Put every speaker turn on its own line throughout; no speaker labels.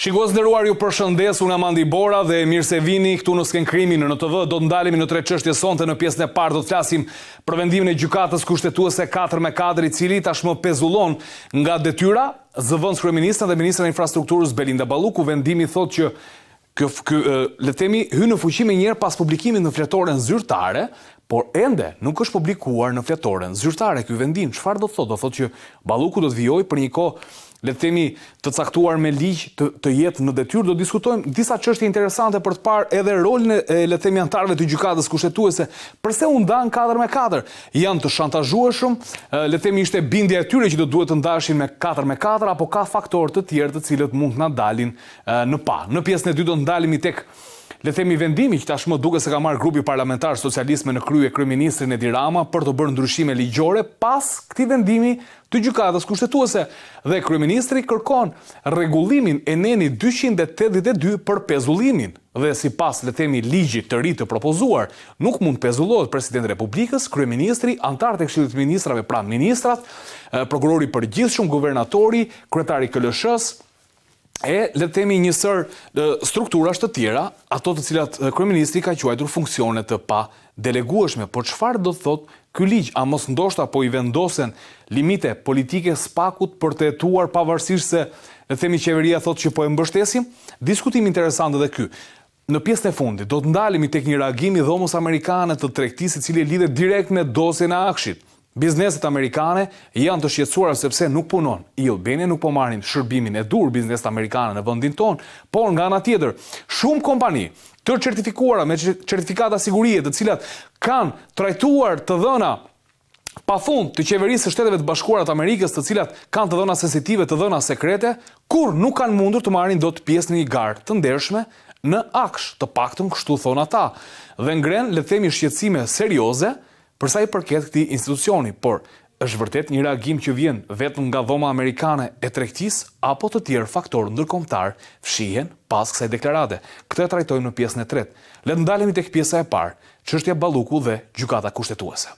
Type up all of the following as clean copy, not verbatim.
Shikues nderuar, ju përshëndes, unë Amandi Bora dhe mirë se vini këtu në Sken Krimi në TV. Do të ndalemi në 3 çështje sonte. Në pjesën e parë do të flasim për vendimin e gjykatës kushtetuese 4-4, i cili tashmë pezullon nga detyra zëvendës kryeministra dhe ministra e infrastrukturës Belinda Balluku. Vendimi thotë që le të themi hyn në fuqi më njëherë pas publikimit në fletoren zyrtare, por ende nuk është publikuar në fletoren zyrtare ky vendim. Çfarë do të thotë? Do thotë që Balluku do të vijojë për një kohë, le të themi, të caktuar me ligj të jetë në detyrë. Do diskutojmë disa çështje interesante për të parë edhe rolin e le të themi anëtarëve të gjykatës kushtetuese. Pse u ndan 4-4? Janë të shantazhueshëm, le të themi ishte bindja e tyre që do duhet të ndashin me 4-4, apo ka faktorë të tjerë të cilët mund të na dalin në pa. Në pjesën e dytë do të ndalemi tek le të themi vendimi që tashmë duket se ka marrë grupi parlamentar socialist me në krye kryeministrin Edi Rama për të bërë ndryshime ligjore pas këtij vendimi të gjykatës kushtetuese, dhe kryeministri kërkon rregullimin e neni 282 për pezullimin. Dhe sipas le të themi ligjit të ri të propozuar, nuk mund pezullohet presidenti i Republikës, kryeministri, anëtarët e Këshillit të Ministrave, pra ministrat, prokurori i përgjithshëm, guvernatori, kryetari i KLSH-s, e le të themi një sër strukturash të tjera, ato të cilat kryeministri ka quajtur funksione të pa delegueshme. Por çfarë do të thotë ky ligj? A mos ndoshta po i vendosen limite politike spakut për të hetuar, pavarësisht se le të themi qeveria thotë që po e mbështesim? Diskutim interesant edhe ky. Në pjesën e fundit do të ndalemi tek një reagim i dhomës amerikane të tregtisë, i cili lidhet direkt me dosjen e akshit. Bizneset amerikane janë të shqetësuara sepse nuk punon. I Albania nuk po marrin shërbimin e dur bizneset amerikane në vendin tonë, por nga ana tjetër, shumë kompani të certifikuara me certifikata sigurie, të cilat kanë trajtuar të dhëna pafund të qeverisë së Shteteve të Bashkuara të Amerikës, të cilat kanë të dhëna sensitive, të dhëna sekrete, kur nuk kanë mundur të marrin dot pjesë në një garë të ndershme në aksh, të paktën kështu thon ata. Dhe ngren, le të themi, shqetësime serioze përsa i përket këtij institucioni, por është vërtet një reagim që vjen vetëm nga dhoma amerikane e tregtisë, apo të tjerë faktorë ndërkombëtar fshihen pas kësaj deklarate? Këtë e trajtojmë në pjesën e tretë. Le të ndalemi tek pjesa e parë, çështja Balluku dhe gjykata kushtetuese.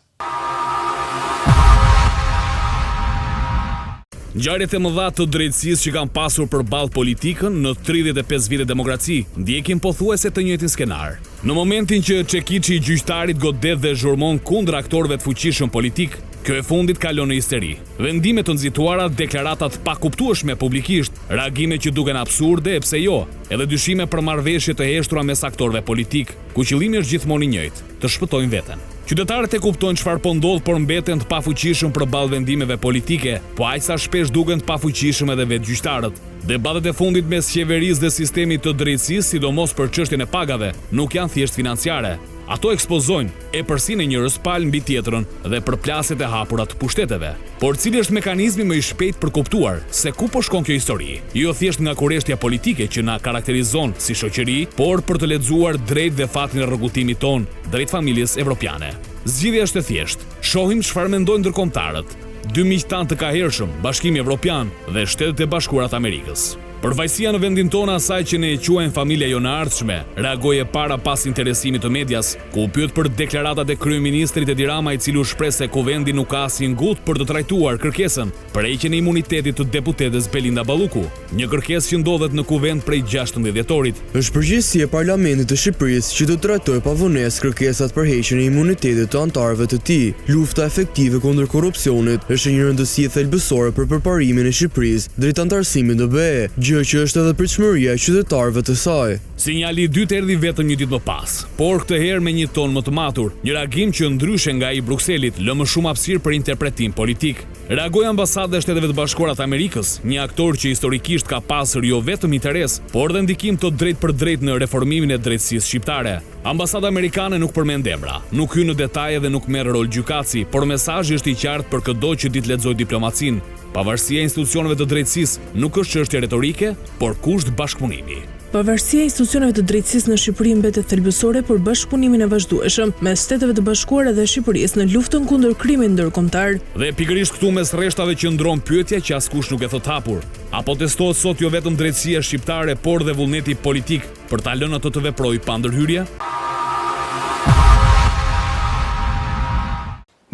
Ngjarjet e mëdha të drejtësisë që kanë pasur përballë politikën në 35 vite demokraci ndjekin pothuajse të njëjtin skenar. Në momentin që çekiçi i gjyqtarit godet dhe zhurmon kundër aktorëve të fuqishëm politik, kjo e fundit kalon në histeri. Vendime të nxituara, deklaratat pa kuptueshme publikisht, reagime që duken absurde e pse jo, edhe dyshime për marrëveshje të heshtura mes aktorëve politik, ku qëllimi është gjithmonë i njëjtë, të shpëtojnë veten. Qytetarët e kuptojnë çfarë po ndodh, por mbeten të pafuqishëm përballë vendimeve politike, po aq sa shpesh duken të pafuqishëm edhe vetë gjyqtarët. Debatet e fundit mes qeverisë dhe sistemit të drejtësisë, sidomos për çështjen e pagave, nuk janë thjesht financiare. Ato ekspozojnë e përsinë njërës palë mbi tjetrën dhe përplasjet e hapura të pushteteve. Por cili është mekanizmi më i shpejt për kuptuar se ku po shkon kjo histori? Jo thjesht nga kurreshtja politike që na karakterizon si shoqëri, por për të lexuar drejt dhe fatin e rrugëtimit ton drejt familjes evropiane. Zgjidhja është e thjeshtë. Shohim çfarë mendojnë ndërkombëtarët, dy miqtan të kahershëm, Bashkimi Evropian dhe Shtetet e Bashkuara të Amerikës. Përvajësia në vendin tonë, asaj që ne e quajmë familja jo në ardhshme, reagoi e para pas interesimit të medias, ku u pyet për deklaratat e kryeministrit Edi Rama, i cili u shpreh se kuvendi nuk ka asnjë ngut për të trajtuar kërkesën për heqjen e imunitetit të deputetes Belinda Balluku, një kërkesë që ndodhet në kuvend prej 16 dhjetorit.
Është përgjegjësia e Parlamentit të Shqipërisë që do të trajtojë pa vonesë kërkesat për heqjen e imunitetit të anëtarëve të tij. Lufta efektive kundër korrupsionit është një rëndësi thelbësore për përparimin e Shqipërisë drejt anëtarësimit në BE, gjë që është edhe pritshmëria e qytetarëve të saj.
Sinjali i dytë erdhi vetëm një ditë më pas, por këtë herë me një ton më të matur, një reagim që ndryshe nga i Brukselit lë më shumë hapësirë për interpretim politik. Reagoi ambasada e Shteteve të Bashkuara të Amerikës, një aktor që historikisht ka pasur jo vetëm interes, por dhe ndikim të drejt për drejt në reformimin e drejtësisë shqiptare. Ambasada amerikane nuk përmend emra, nuk hyn në detaje dhe nuk merr rol gjykatësi, por mesazhi është i qartë për çdo që ditë lexoj diplomacinë. Pavarësia e institucioneve të drejtësisë nuk është çështje retorike, por kusht bashkëpunimi.
Pavarësia e institucioneve të drejtësisë në Shqipëri mbetet thelbësore për bashkëpunimin e vazhdueshëm mes Shteteve të Bashkuara dhe Shqipërisë në luftën kundër krimit ndërkombëtar.
Dhe pikërisht këtu mes rreshtave qëndron pyetja që askush nuk e thot hapur. Apo testohet sot jo vetëm drejtësia shqiptare, por dhe vullneti politik për ta lënë ato të veprojë pa ndërhyrje?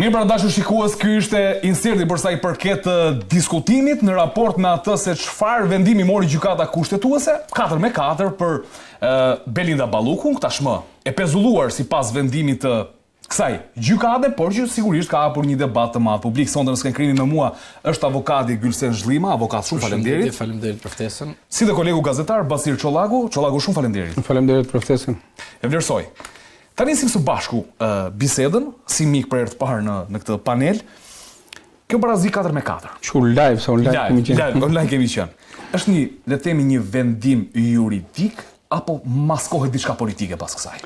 Mirë pra dashur shikues, ky ishte inserti për sa i përket diskutimit në raport me atë se çfarë vendimi mori gjykata kushtetuese 4-4 për Belinda Ballukun, tashmë e pezulluar sipas vendimit të kësaj gjykate, por që sigurisht ka hapur një debat të madh publik. Sonte në skenkrimi me mua është avokati Gylsen Zhlima, avokat, shumë faleminderit.
Faleminderit për ftesën.
Si dhe kolegu gazetar Basir Çollagu, shumë faleminderit.
Faleminderit për ftesën.
E vlerësoj. Ta nisim së bashku bisedën, si mik për herë të parë në këtë panel. Kjo barazi 4-4.
Që live, sa online kemi qenë.
Live, online kemi qenë. Është një, le të themi, një vendim juridik apo maskohet diçka politike pas kësaj?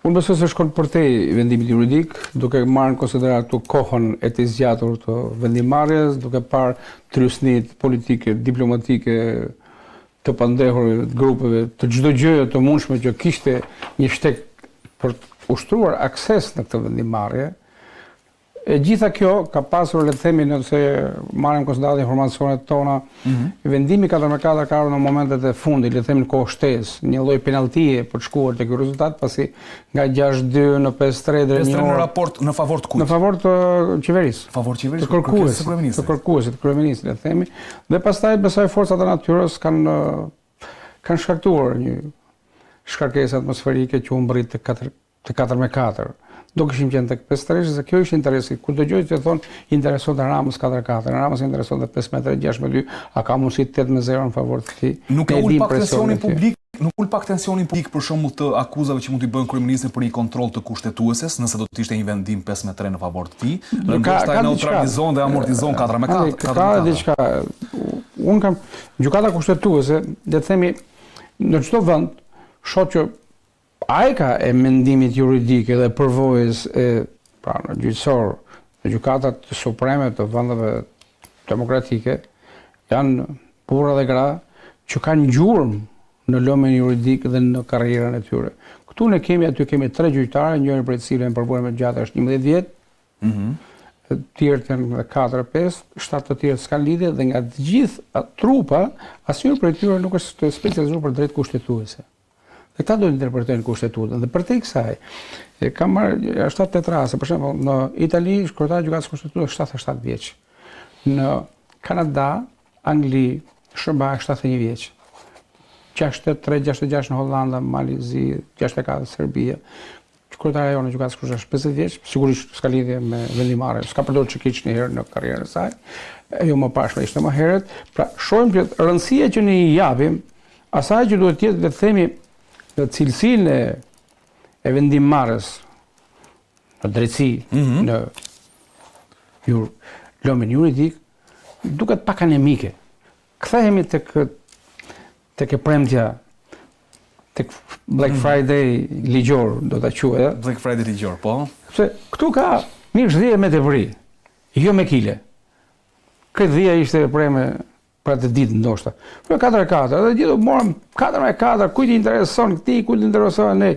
Unë besoj se shkon përtej vendimit juridik, duke marrë në konsiderat të kohën e të zgjatur të vendimarrjes, duke parë trysnit politike, diplomatike të pandehur grupeve, të çdo gjëje të mundshme që kishte një shtek për të ushtruar akses në këtë vendimarrje. E gjitha kjo ka pasur, le të themi, nëse marrim konsiderat informacionet tona, vendimi 4-4 ka ardhur në momentet e fundit, le të themi në kohë shtesë, një lloj penaltie për të shkuar te ky rezultat, pasi nga 6-2 në 5-3 deri në
raport në favor të kujt?
Në favor të qeverisë.
Favor qeverisë.
Të kërkuesit, të kryeministit, le të themi. Dhe pastaj besoj forcat e natyrës kanë shkaktuar një shkarkesë atmosferike që u mbrit te 4-4. Do kishim qenë tek 5-3, se kjo ishte interesi. Kur dëgjoj që thonë interesonte Ramës 4-4, Ramës interesonte 5-6-2, a ka mundësi 8-0 në favor të tij.
Nuk e ul pak tensionin publik, për shembull të akuzave që mund t'i bëjnë kryeministin për një kontroll të kushtetueses, nëse do të ishte një vendim 5-3 në favor të tij, ndoshta neutralizon dhe amortizon 4-4.
Ka diçka. Unë kam gjykata kushtetuese, le të themi, në çdo vend shoh që ai ka e mendimit juridik dhe përvojës e gjyqësor, në gjykatat supreme të vendeve demokratike janë burra dhe gra që kanë gjurmë në lëmen juridik dhe në karrierën e tyre. Këtu ne kemi 3 gjyqtarë, njëri prej cilëve përbuar me gjatë është 11 vjet, të tjerë janë 4-5, 7 të tjerë s'kan lidhje dhe nga të gjitha trupa, asnjëri prej tyre nuk është specializuar për drejt kushtetuese. Dhe këta do të interpretojnë kushtetutën. Dhe përtej kësaj, kam marrë 7-8 raste, për shembull, në Itali kryetari i gjykatës kushtetuese 77 vjeç. Në Kanada, Angli, SBA 71 vjeç. 63-66 në Hollanda, Malizi, 64 Serbia. Kryetari jonë e gjykatës kushtetuese 50 vjeç, sigurisht s'ka lidhje me vendimarrjen, s'ka përdorur çikiç një herë në karrierën e saj. Jo më pashme, ishte më herët. Pra, shohim që rëndësia që ne i japim asaj që duhet të jetë, le të themi, në cilësinë e vendimmarrjes në drejtësi, në lëmen juridik, duket pak anemike. Kthehemi tek e premtja, tek Black Friday ligjor, do ta quaj,
Black Friday ligjor, po.
Sepse këtu ka mirë dhije me tepëri, jo me kile. Këtë dhija ishte e preme për atë ditë ndoshta. Për 4-4, dhe gjithë morëm 4-4, kujt i intereson këtij, kujt i intereson ne.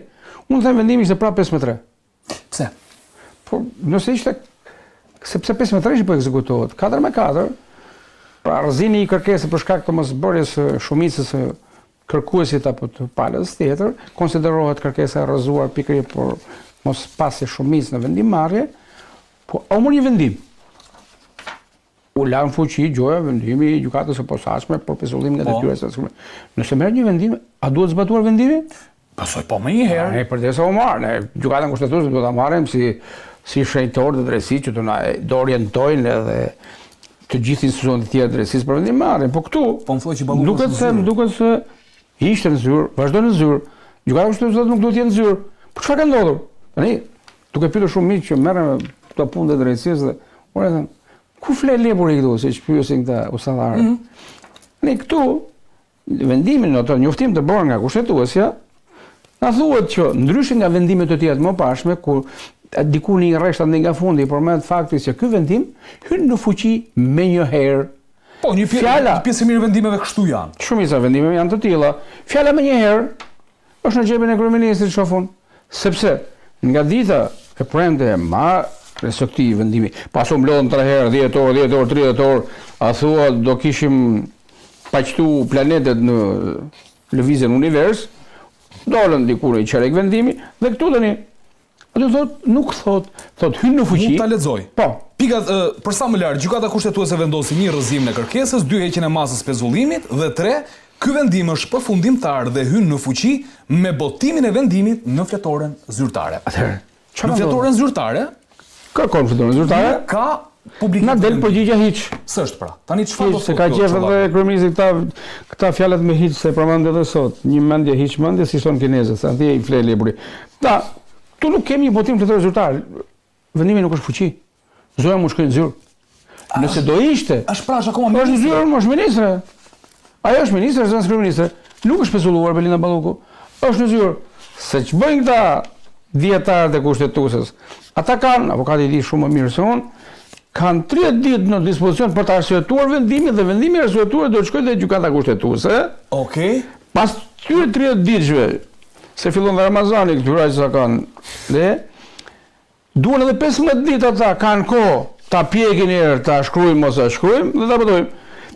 Unë them vendimi ishte prapë 5-3.
Pse?
Po nëse ishte sepse 5-3 po ekzekutohet. 4-4, pra rrëzimi i kërkesës për shkak të mosbërjes së shumicës së kërkuesit apo të palës tjetër, konsiderohet kërkesa e rrëzuar pikërisht për mos pasje shumicë në vendimmarrje, po o mund një vendim. U lanë fuqi gjoja vendimi i gjykatës së posaçme për pezullim nga detyrat e saj. Nëse merr një vendim, a duhet zbatuar vendimi?
Pasoj po më një herë.
Ne përdesë u marr, ne gjykatën kushtetuese do ta marrim si shenjtor të drejtësisë që do orientojnë edhe të gjithë institucionet e tjera të drejtësisë për vendimarrjen. Po këtu,
po më thuaj që Balluku
duket se ishte në zyrë, vazhdon në zyrë. Gjykata kushtetuese nuk duhet të jetë në zyrë. Po çfarë ka ndodhur? Tani, duke pyetur shumë miq që merren me këto punë të drejtësisë dhe ora thënë ku fle lepuri këtu, siç pyesin këta usallarë. Ne këtu vendimin në ato njoftim të bërë nga kushtetuesja, na thuhet që ndryshe nga vendimet të tjera të mëparshme, kur diku një rreshta nga fundi përmend fakti se ky vendim hyn në fuqi me një herë.
Po, një pjesë e mirë vendimeve kështu janë.
Shumica vendimeve janë të tilla. Fjala më një herë është në xhepin e kryeministit shofun, sepse nga dita e premte së këtij vendimi, pas u mblodhën 3 herë, 10 orë, 30 orë, a thua do kishim paqtu planetet në lëvizjen univers, dolën diku në qerek vendimi, dhe këtu tani Atë nuk thot hyn në fuqi.
Mund ta lexoj.
Po.
Pikat për sa më lart, gjykata kushtetuese vendosi 1 rrëzimin e kërkesës, 2 heqjen e masës pezullimit dhe 3 ky vendim është përfundimtar dhe hyn në fuqi me botimin e vendimit në fletoren zyrtare.
Atëherë,
në fletoren zyrtare
ka fletoren zyrtare?
Ka publikim.
Na del përgjigja hiç.
S'është pra. Tani çfarë do të thotë?
Se ka qef edhe kryeministri këta fjalët me hiç se përmendë edhe sot. Një mendje hiç mendje si thon kinezët, sa ti i fle libri. Tu nuk kemi një botim fletor zyrtar. Vendimi nuk është fuqi. Zoja mu shkojnë zyrë. Nëse do ishte...
Është pra, është akoma
ministre. Është zyrë, është ministre. Ajo është ministre, është kryeministre. Nuk është pezulluar Belinda Balluku. Është në zyrë. Se që bëjnë këta dietarët e kushtetuesës. Ata kanë, avokati di shumë më mirë se unë, kanë 30 ditë në dispozicion për të arsyetuar vendimin dhe vendimi i arsyetuar do të shkojë te gjykata kushtetuese.
Okej.
Pas këtyre 30 ditëve, se fillon nga Ramazani këtyra që kanë, dhe duan edhe 15 ditë ata kanë kohë ta pjekin herë, ta shkruajmë ose ta shkruajmë dhe ta votojmë.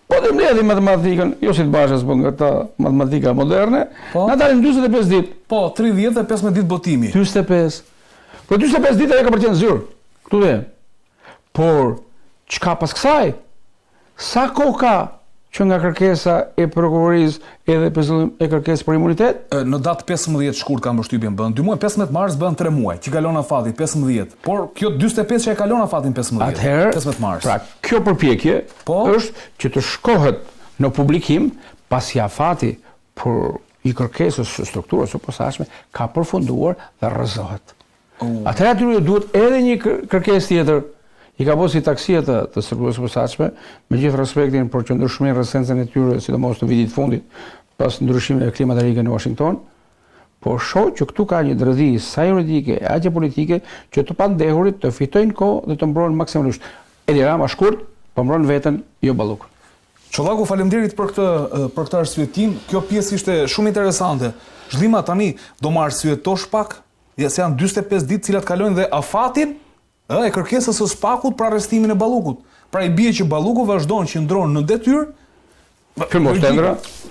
Po të mbledhim matematikën, jo si të bashkës, po nga ta matematika moderne, na dalin 45 ditë.
Po, 30 dhe 15 ditë botimi.
45. Po 45 ditë ajo ka përcjell zyrë. Këtu dhe. Por çka pas kësaj? Sa kohë ka që nga kërkesa e prokurorisë edhe pezullim e kërkesës për imunitet?
Në datë 15 shkurt ka mbështypjen bën. 2 muaj, 15 mars bën 3 muaj, që kalon afati 15. Por kjo 45 që e kalon afatin 15.
Atëherë,
15 mars.
Pra, kjo përpjekje është që të shkohet në publikim pasi afati për i kërkesës së strukturës së posaçme ka përfunduar dhe rrëzohet. Atëherë aty duhet edhe një kërkesë tjetër. I ka bërë si taksia të strukturës së posaçme, me gjithë respektin për qëndrueshmërinë dhe rresencën e tyre, sidomos të vitit fundit, pas ndryshimeve klimatike në Washington, por shoh që këtu ka një dredhi sa juridike, aq politike, që të pandehurit të fitojnë kohë dhe të mbrohen maksimalisht. Edi Rama shkurt, po mbron veten, jo Ballukun.
Çollaku, faleminderit për këtë arsyetim. Kjo pjesë ishte shumë interesante. Zhdima tani do më arsyetosh pak, se janë 45 ditë cilat kalojnë dhe afatin e kërkesës së Spakut për arrestimin e Ballukut. Pra i bie që Balluku vazhdon që ndron në detyrë.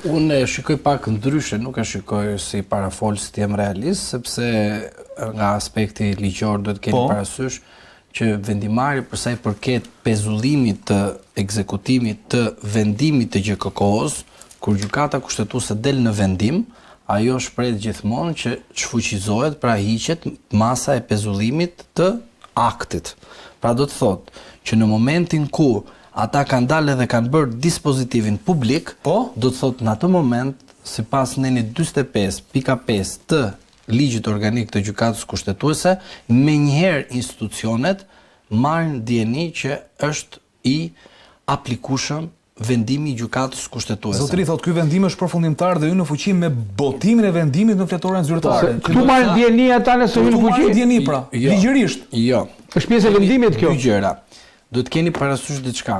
Unë e shikoj pak ndryshe, nuk e shikoj si parafolës të jem realist, sepse nga aspekti ligjor duhet keni parasysh që vendimari përsa i përket pezullimit të ekzekutimit të vendimit të GKK-s, kur gjykata kushtetuese del në vendim, ajo shpreh gjithmonë që çfuqizohet, pra hiqet masa e pezullimit të aktit. Pra do të thotë që në momentin ku ata kanë dalë dhe kanë bërë dispozitimin publik, do të thotë në atë moment, sipas neni 45.5 të ligjit organik të gjykatës kushtetuese, menjëherë institucionet marrin dieni që është i aplikueshëm vendimi i gjykatës kushtetuese.
Zotëri thotë ky vendim është përfundimtar dhe hyn në fuqi me botimin e vendimit në fletoren zyrtare.
Këtu marrin dieni ata nëse hyn në fuqi.
Marrin dieni pra, ligjërisht.
Jo.
Është pjesë e vendimit kjo.
Dy gjëra. Do të keni parasysh diçka.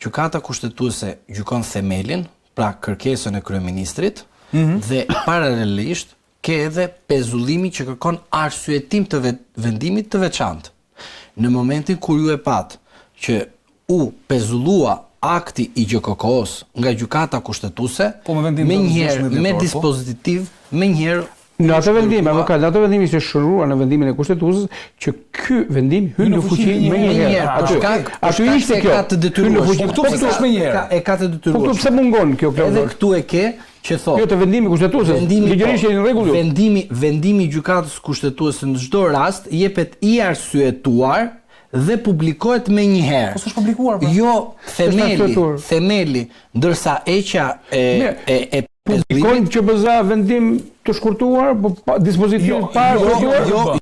Gjykata kushtetuese gjykon themelin, pra kërkesën e kryeministrit, dhe paralelisht ke edhe pezullimi që kërkon arsyetim të vendimit të veçantë. Në momentin kur ju e pat që u pezullua akti i GKK-s nga gjykata kushtetuese, menjëherë me dispozitiv, menjëherë
në atë vendim, avokat, në atë vendim ishte shëruar në vendimin e kushtetuesës që ky vendim hyn në fuqi menjëherë. Aty ishte kjo.
Ka të detyruar.
Këtu pse është menjëherë?
E ka të detyruar.
Po pse mungon kjo klauzë?
Edhe këtu e ke që thotë.
Jo të vendimi kushtetuesës. Ligjërisht është në rregull.
Vendimi i gjykatës kushtetuese në çdo rast jepet i arsyetuar dhe publikohet menjëherë.
Po s'është publikuar pra.
Jo, themeli, ndërsa eqja e
publikojnë që bëza vendim të shkurtuar, po dispozitiv parë.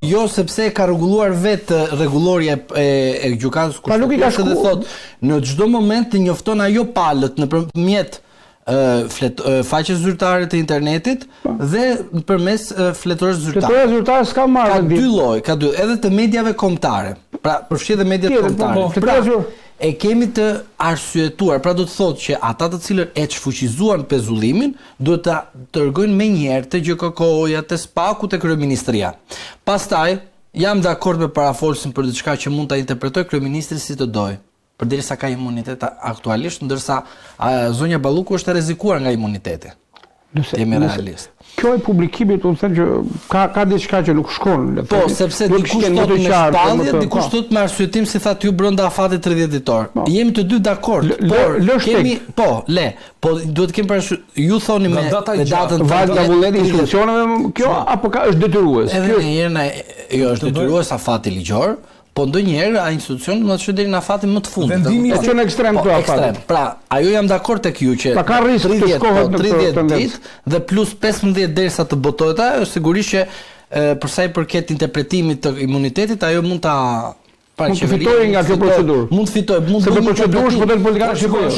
Jo, sepse ka rregulluar vetë rregulloria e gjykatës kushtetuese dhe thotë në çdo moment të njofton ajo palët nëpërmjet faqes zyrtare të internetit dhe përmes fletorës zyrtare.
Fletora zyrtare s'ka marrë vendim.
Ka dy lloj, edhe të mediave kombëtare. Pra përfshi edhe mediat kombëtare. E kemi të arsyetuar, pra do të thotë që ata të cilët e çfuqizuan pezullimin duhet ta dërgojnë menjëherë te GKK-ja, te Spaku, te kryeministria. Pastaj jam dakord me parafolsin për diçka që mund ta interpretoj kryeministri si të dojë, përderisa ka imunitet aktualisht, ndërsa zonja Balluku është e rrezikuar nga imuniteti. Jemi realist.
Kjo e publikimit, unë them që ka diçka që nuk shkon.
Po, sepse dikush thot me shpallje, dikush thot me arsyetim si thatë ju brenda afatit 30 ditor. Jemi të dy dakord, por kemi, po duhet kemi parasysh, ju thoni me datën
Valda Vullneti institucioneve kjo apo është detyrues?
Edhe njëherë jo është detyrues afati ligjor, po ndonjëherë ai institucion do të shkojë deri në afatin më të fundit.
Vendimi është në ekstrem këtu afat.
Pra, ajo jam dakord tek ju që
ka risk të shkohet në
30 ditë dhe plus 15 derisa të botohet ajo, sigurisht që për sa i përket interpretimit të imunitetit, ajo mund ta
mund të fitojë nga kjo procedurë.
Mund të fitojë, mund
të procedurë shpëton politikanë shqiptare.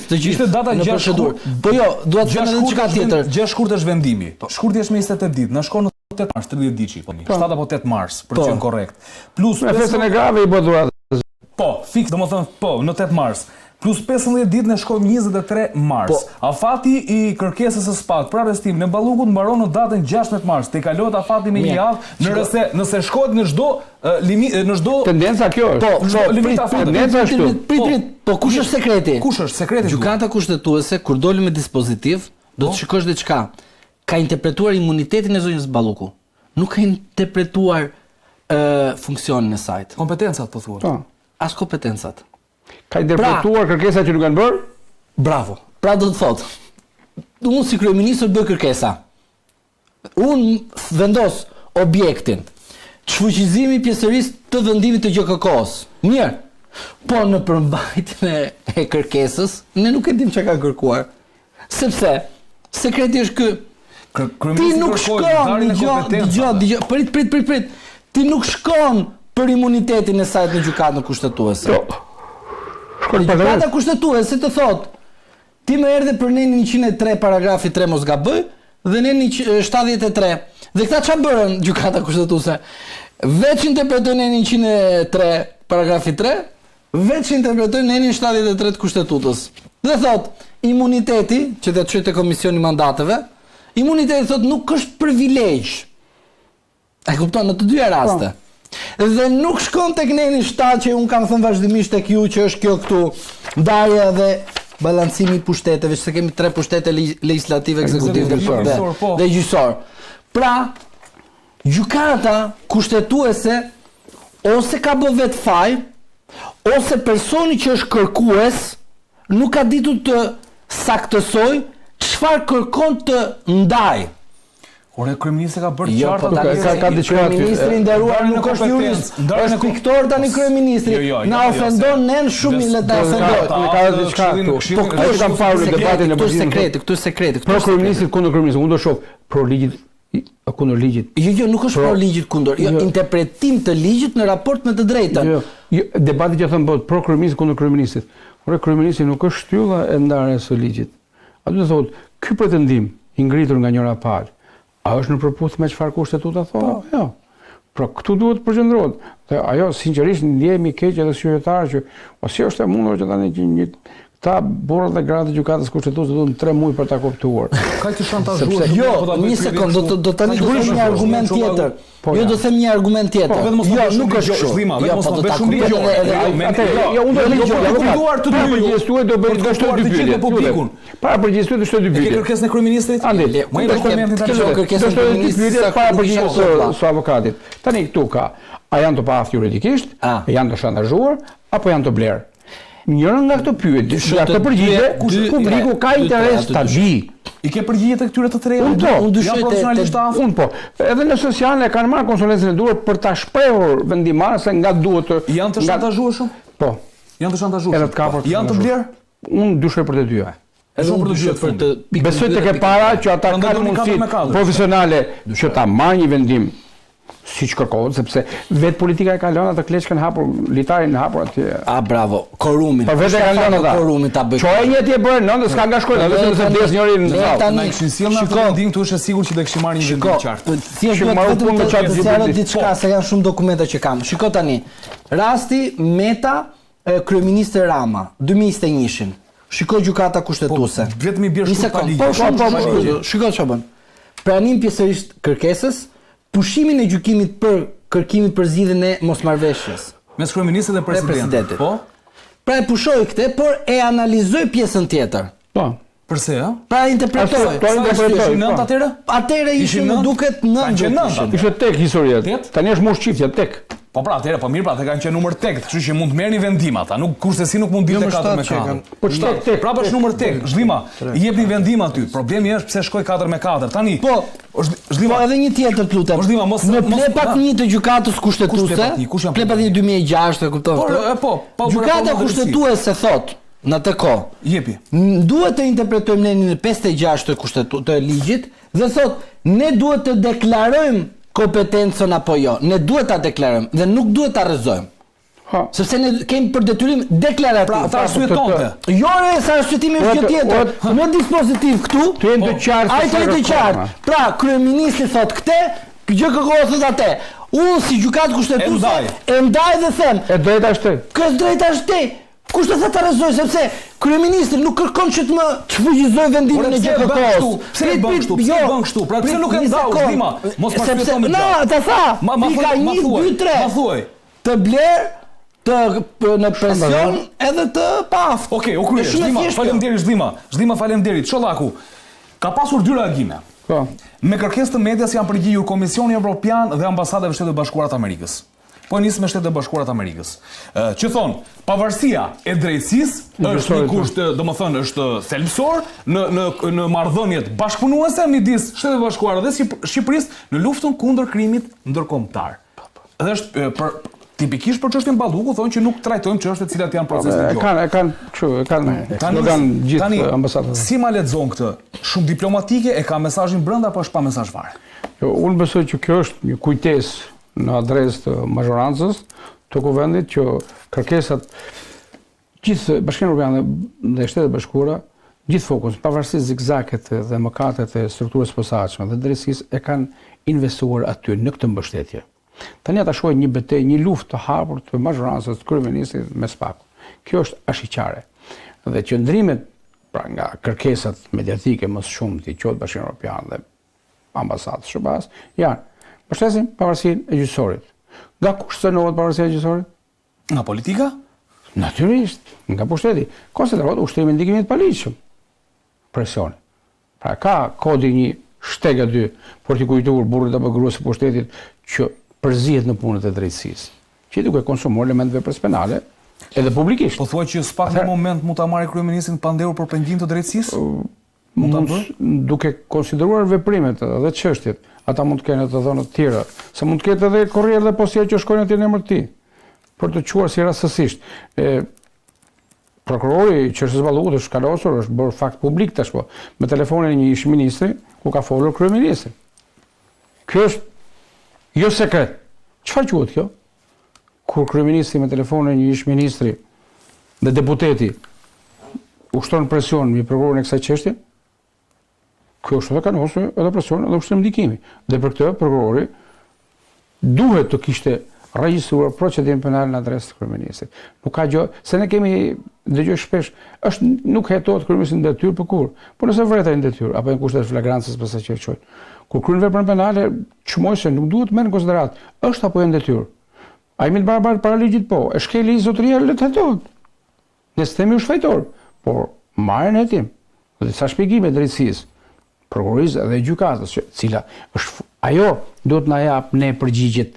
Të gjithë. Ishte
data 6 shkurt.
Po jo, dua të them edhe çka tjetër.
6 shkurt është vendimi. Shkurti është me 28 ditë. Na shkon në 8 mars, 30 ditë po. 7 apo 8 mars, për të qenë korrekt. Plus
me festën e grave i bë dhuratë.
Po, fiks, domethënë po, në 8 mars. Plus 15 ditë ne shkojmë 23 mars. Afati i kërkesës së SPAK për arrestim në Ballukut mbaron në datën 16 mars. Te kalohet afati me një javë, nëse shkohet në çdo limit, në çdo
tendenca kjo është.
Po, limit afati.
Tendenca është.
Prit. Po kush është sekreti?
Kush është sekreti?
Gjykata kushtetuese kur doli me dispozitiv, do të shikosh diçka. Ka interpretuar imunitetin e zonjës Balluku. Nuk ka interpretuar funksionin e saj.
Kompetencat po thuat.
Po.
As kompetencat.
Ka interpretuar kërkesa që nuk kanë bërë?
Bravo. Pra do të thotë, unë si kryeministër bëj kërkesa. Unë vendos objektin. Çfuqizimi pjesërisht të vendimit të GKK-s. Mirë. Po në përmbajtjen e kërkesës, ne nuk e dim çka ka kërkuar. Sepse sekreti është ky. Ti nuk shkon, dëgjoj, prit. Ti nuk shkon për imunitetin e saj në gjykatën kushtetuese. Gjykata kushtetuese të thot, ti më erdhe për nenin 103 paragrafi 3 mos gaboj dhe nenin 73. Dhe këta çfarë bërën gjykata kushtetuese? Veç interpretojnë nenin 103 paragrafi 3, veç interpretojnë nenin 73 të kushtetutës. Dhe thot, imuniteti, që të çojë te komisioni mandateve, imuniteti thot nuk është privilegj. E kupton në të dyja raste. Dhe nuk shkon tek neni 7 që un kam thënë vazhdimisht tek ju që është kjo këtu ndarja dhe balancimi i pushteteve, se kemi 3 pushtete legislative, ekzekutive dhe gjyqësor. Pra, gjykata kushtetuese ose ka bë vet faj, ose personi që është kërkues nuk ka ditur të saktësoj çfarë kërkon të ndaj.
Ore, kryeministri ka bërë qartë
ka diçka. Kryeministri i nderuar nuk është jurist. Është piktor tani kryeministri. Na ofendon nen shumë le ta ofendoj.
Ka diçka këtu. Po këtu kam parë në debatin e
Bashkimit. Këtu është sekreti.
Pro kryeministrit kundër kryeministrit. Unë do shoh pro ligjit kundër ligjit.
Jo, nuk është pro ligjit kundër. Jo, interpretim të ligjit në raport me të drejtën.
Jo, debati që thon po pro kryeministrit kundër kryeministrit. Ore, kryeministri nuk është shtylla e ndarjes së ligjit. Aty do thotë, ky pretendim i ngritur nga njëra palë a është në përputhje me çfarë kushtetuta thonë? Jo. Pra këtu duhet të përqendrohet. Dhe ajo sinqerisht ndjehemi keq edhe si qytetar që ose është e mundur që tani që ta burrat dhe gratë gjykatës kushtetuese duhen 3 muaj për ta kuptuar.
Ka të shantazhuar.
Jo, një sekond, do tani do të them një argument tjetër. Jo, do të them një argument tjetër.
Jo, nuk është kështu. Jo, po do ta kuptoj.
Jo, unë do të kuptuar të dy përgjigjestuar do bëj dështoj dy pyetje. Para përgjigjestuar dështoj dy pyetje.
Ke kërkesën e kryeministrit?
Ande,
më i dokumentin tani.
Kërkesën e kryeministrit
para përgjigjesë së avokatit. Tani këtu ka, a janë të paaftë juridikisht, janë të shantazhuar apo janë të blerë? Njërën nga këto pyetje, nga këto përgjigje, publiku ka interes ta di.
I ke përgjigjet e këtyre të treja?
Unë dyshoj
unë po. Edhe në sociale kanë marrë konsulencën e duhur për ta shprehur vendimarrës se nga duhet të
janë të shantazhuar. Po. Janë të shantazhuar.
Edhe të kapur.
Janë të blerë?
Unë dyshoj për të dyja.
Edhe unë dyshoj për të
besoj tek e para që ata kanë mundësi profesionale që ta marrë një vendim siç kërkohet, sepse vetë politika e ka lënë atë kleçkën hapur, litarin hapur atje.
Bravo, korumin.
Po vetë kanë lënë ata.
Korumin ta bëj.
Çoj një atje bën, nëse s'ka nga shkojnë, edhe nëse vdes njëri në sallë.
Tani kishin sjellë atë vendim këtu është e sigurt që do kishim marrë një vendim të qartë.
Si është marrë punë me çfarë të diçka se janë shumë dokumenta që kam. Shiko tani. Rasti Meta kryeministri Rama 2021-shin. Shiko gjykata kushtetuese.
Vetëm i bie shumë pa ligj.
Po, shiko çfarë bën. Pranim pjesërisht kërkesës, pushimin e gjykimit për kërkimin për zgjidhjen e mosmarrveshjes
mes kryeministrit dhe presidentit. Po.
Pra e pushoi këtë, por e analizoi pjesën tjetër.
Po.
Përse, ë?
Pra interpretoj.
Ishin 9 atëherë?
Atëherë ishin duket 9.
Ishte tek historia. Tani është moshqitja tek.
Po pra, atëherë, po mirë, pra, kanë qenë numër tek, kështu që mund të merrni vendim ata, nuk kursesi nuk mund dilte 4-4.
Po ç'tek tek.
Prapë është numër tek, Zhlima, i jepni vendim aty. Problemi është pse shkoi 4-4. Tani,
Po,
Zhlima,
po edhe një tjetër të lutem.
Zhlima, mos
në plepat 1 të gjykatës kushtetuese, plepat 1 2006 e kupton.
Po,
gjykata kushtetuese thot në atë kohë.
Jepi.
Duhet të interpretojmë nenin në 56 të ligjit dhe thot ne duhet të deklarojmë kompetencën apo jo. Ne duhet ta deklarojmë dhe nuk duhet ta rrezojmë. Sepse ne kemi për detyrim deklarativ.
Pra, ta arsyetonte.
Jo, sa arsyetimi është gjë tjetër. Në dispozitiv këtu,
të jenë të qartë.
Ai të jenë të qartë. Pra, kryeministri thot këtë, gjë kërkohet thot atë. Unë si gjykatë kushtetuese e ndaj dhe them.
E drejta është te.
Kë drejta është te. Kush të ta rrezoj sepse kryeministri nuk kërkon që të më çfuqizoj vendimin e GKK-s.
Pse e bën kështu? Pse e bën kështu? Pra pse nuk e ndau Zhlima? Mos ma shpjegoj më.
No, ta tha. Pika 1 2 3.
Ma thuaj.
Të bler në presion edhe të paf.
Okej, u krye. Zhlima, faleminderit Zhlima. Zhlima, faleminderit. Çollaku. Ka pasur 2 reagime.
Po.
Me kërkesë të medias janë përgjigjur Komisioni Evropian dhe ambasadave Shtetit të Bashkuara të Amerikës. Po nis me Shtetet e Bashkuara të Amerikës. Që thon, pavarësia e drejtësisë është një kusht, domethënë është thelbësor në marrëdhëniet bashkëpunuese midis Shtetit të Bashkuara dhe Shqipërisë në luftën kundër krimit ndërkombëtar. Dhe është tipikisht për çështjen Balluku thonë që nuk trajtojmë çështjet të cilat janë procesi i gjuhë.
Kanë slogan gjithë ambasadat.
Si ma lexon këtë? Shumë diplomatike, e ka mesazhin brenda apo është pa mesazh fare?
Unë besoj që kjo është një kujtesë në adresë të mazhorancës të kuvendit që kërkesat gjithë Bashkimin Evropian dhe Shtetet e Bashkuara, gjithë fokus, pavarësisht zigzaket dhe mëkatet e strukturës posaçme dhe drejtësisë e kanë investuar aty në këtë mbështetje. Tani ata shkojnë një betejë, një luftë të hapur të mazhorancës, të kryeministrit me SPAK. Kjo është ashiqare. Dhe qëndrimet pra nga kërkesat mediatike më shumë të quhet Bashkimi Evropian dhe ambasadës së bashkë, janë përshtasim pavarësinë e gjyqësorit. Nga kush cënohet pavarësia e gjyqësorit?
Nga politika?
Natyrisht, nga pushteti. Konsiderohet ushtrim i ndikimit të paligjshëm. Presioni. Pra ka kodi një shteg aty për t'i kujtuar burrit apo gruas së pushtetit që përzihet në punët e drejtësisë. Që duke konsumuar elemente veprës penale edhe publikisht.
Po thuaj që SPAK në moment mund ta marrë kryeministrin pa ndehur për pengjim të drejtësisë?
Duke konsideruar veprimet dhe çështjet, ata mund të kenë të dhëna të tjera, se mund të ketë edhe korrier dhe posja që shkojnë atje në emër të tij, për të quar si rastësisht. Prokurori Qershës Ballukut është kalosur, është bërë fakt publik tashpo, me telefonin e një ish ministri ku ka folur kryeministri. Kjo është jo sekret. Çfarë quhet kjo? Kur kryeministri me telefonin e një ish ministri dhe deputeti ushton presion mbi prokurorin e kësaj çështje, kjo është edhe kanosur edhe presion edhe ushtrim ndikimi. Dhe për këtë prokurori duhet të kishte regjistruar procedim penal në adresë të kryeministrit. Nuk ka gjë, se ne kemi dëgjoj shpesh, nuk hetohet kryeministri në detyrë për kur. Po nëse vërtet në detyrë apo në kushtet flagrancës pas sa që çojnë. Kur kryen veprën penale, çmoj se nuk duhet merr në konsiderat, është apo jo në detyrë. Ai mi barabar para ligjit po, e shkeli zotëria le të hetohet. Ne themi është fajtor, por marrën hetim. Dhe sa shpjegime drejtësisë, prokurorisë dhe gjykatës, cila është ajo duhet na jap ne përgjigjet.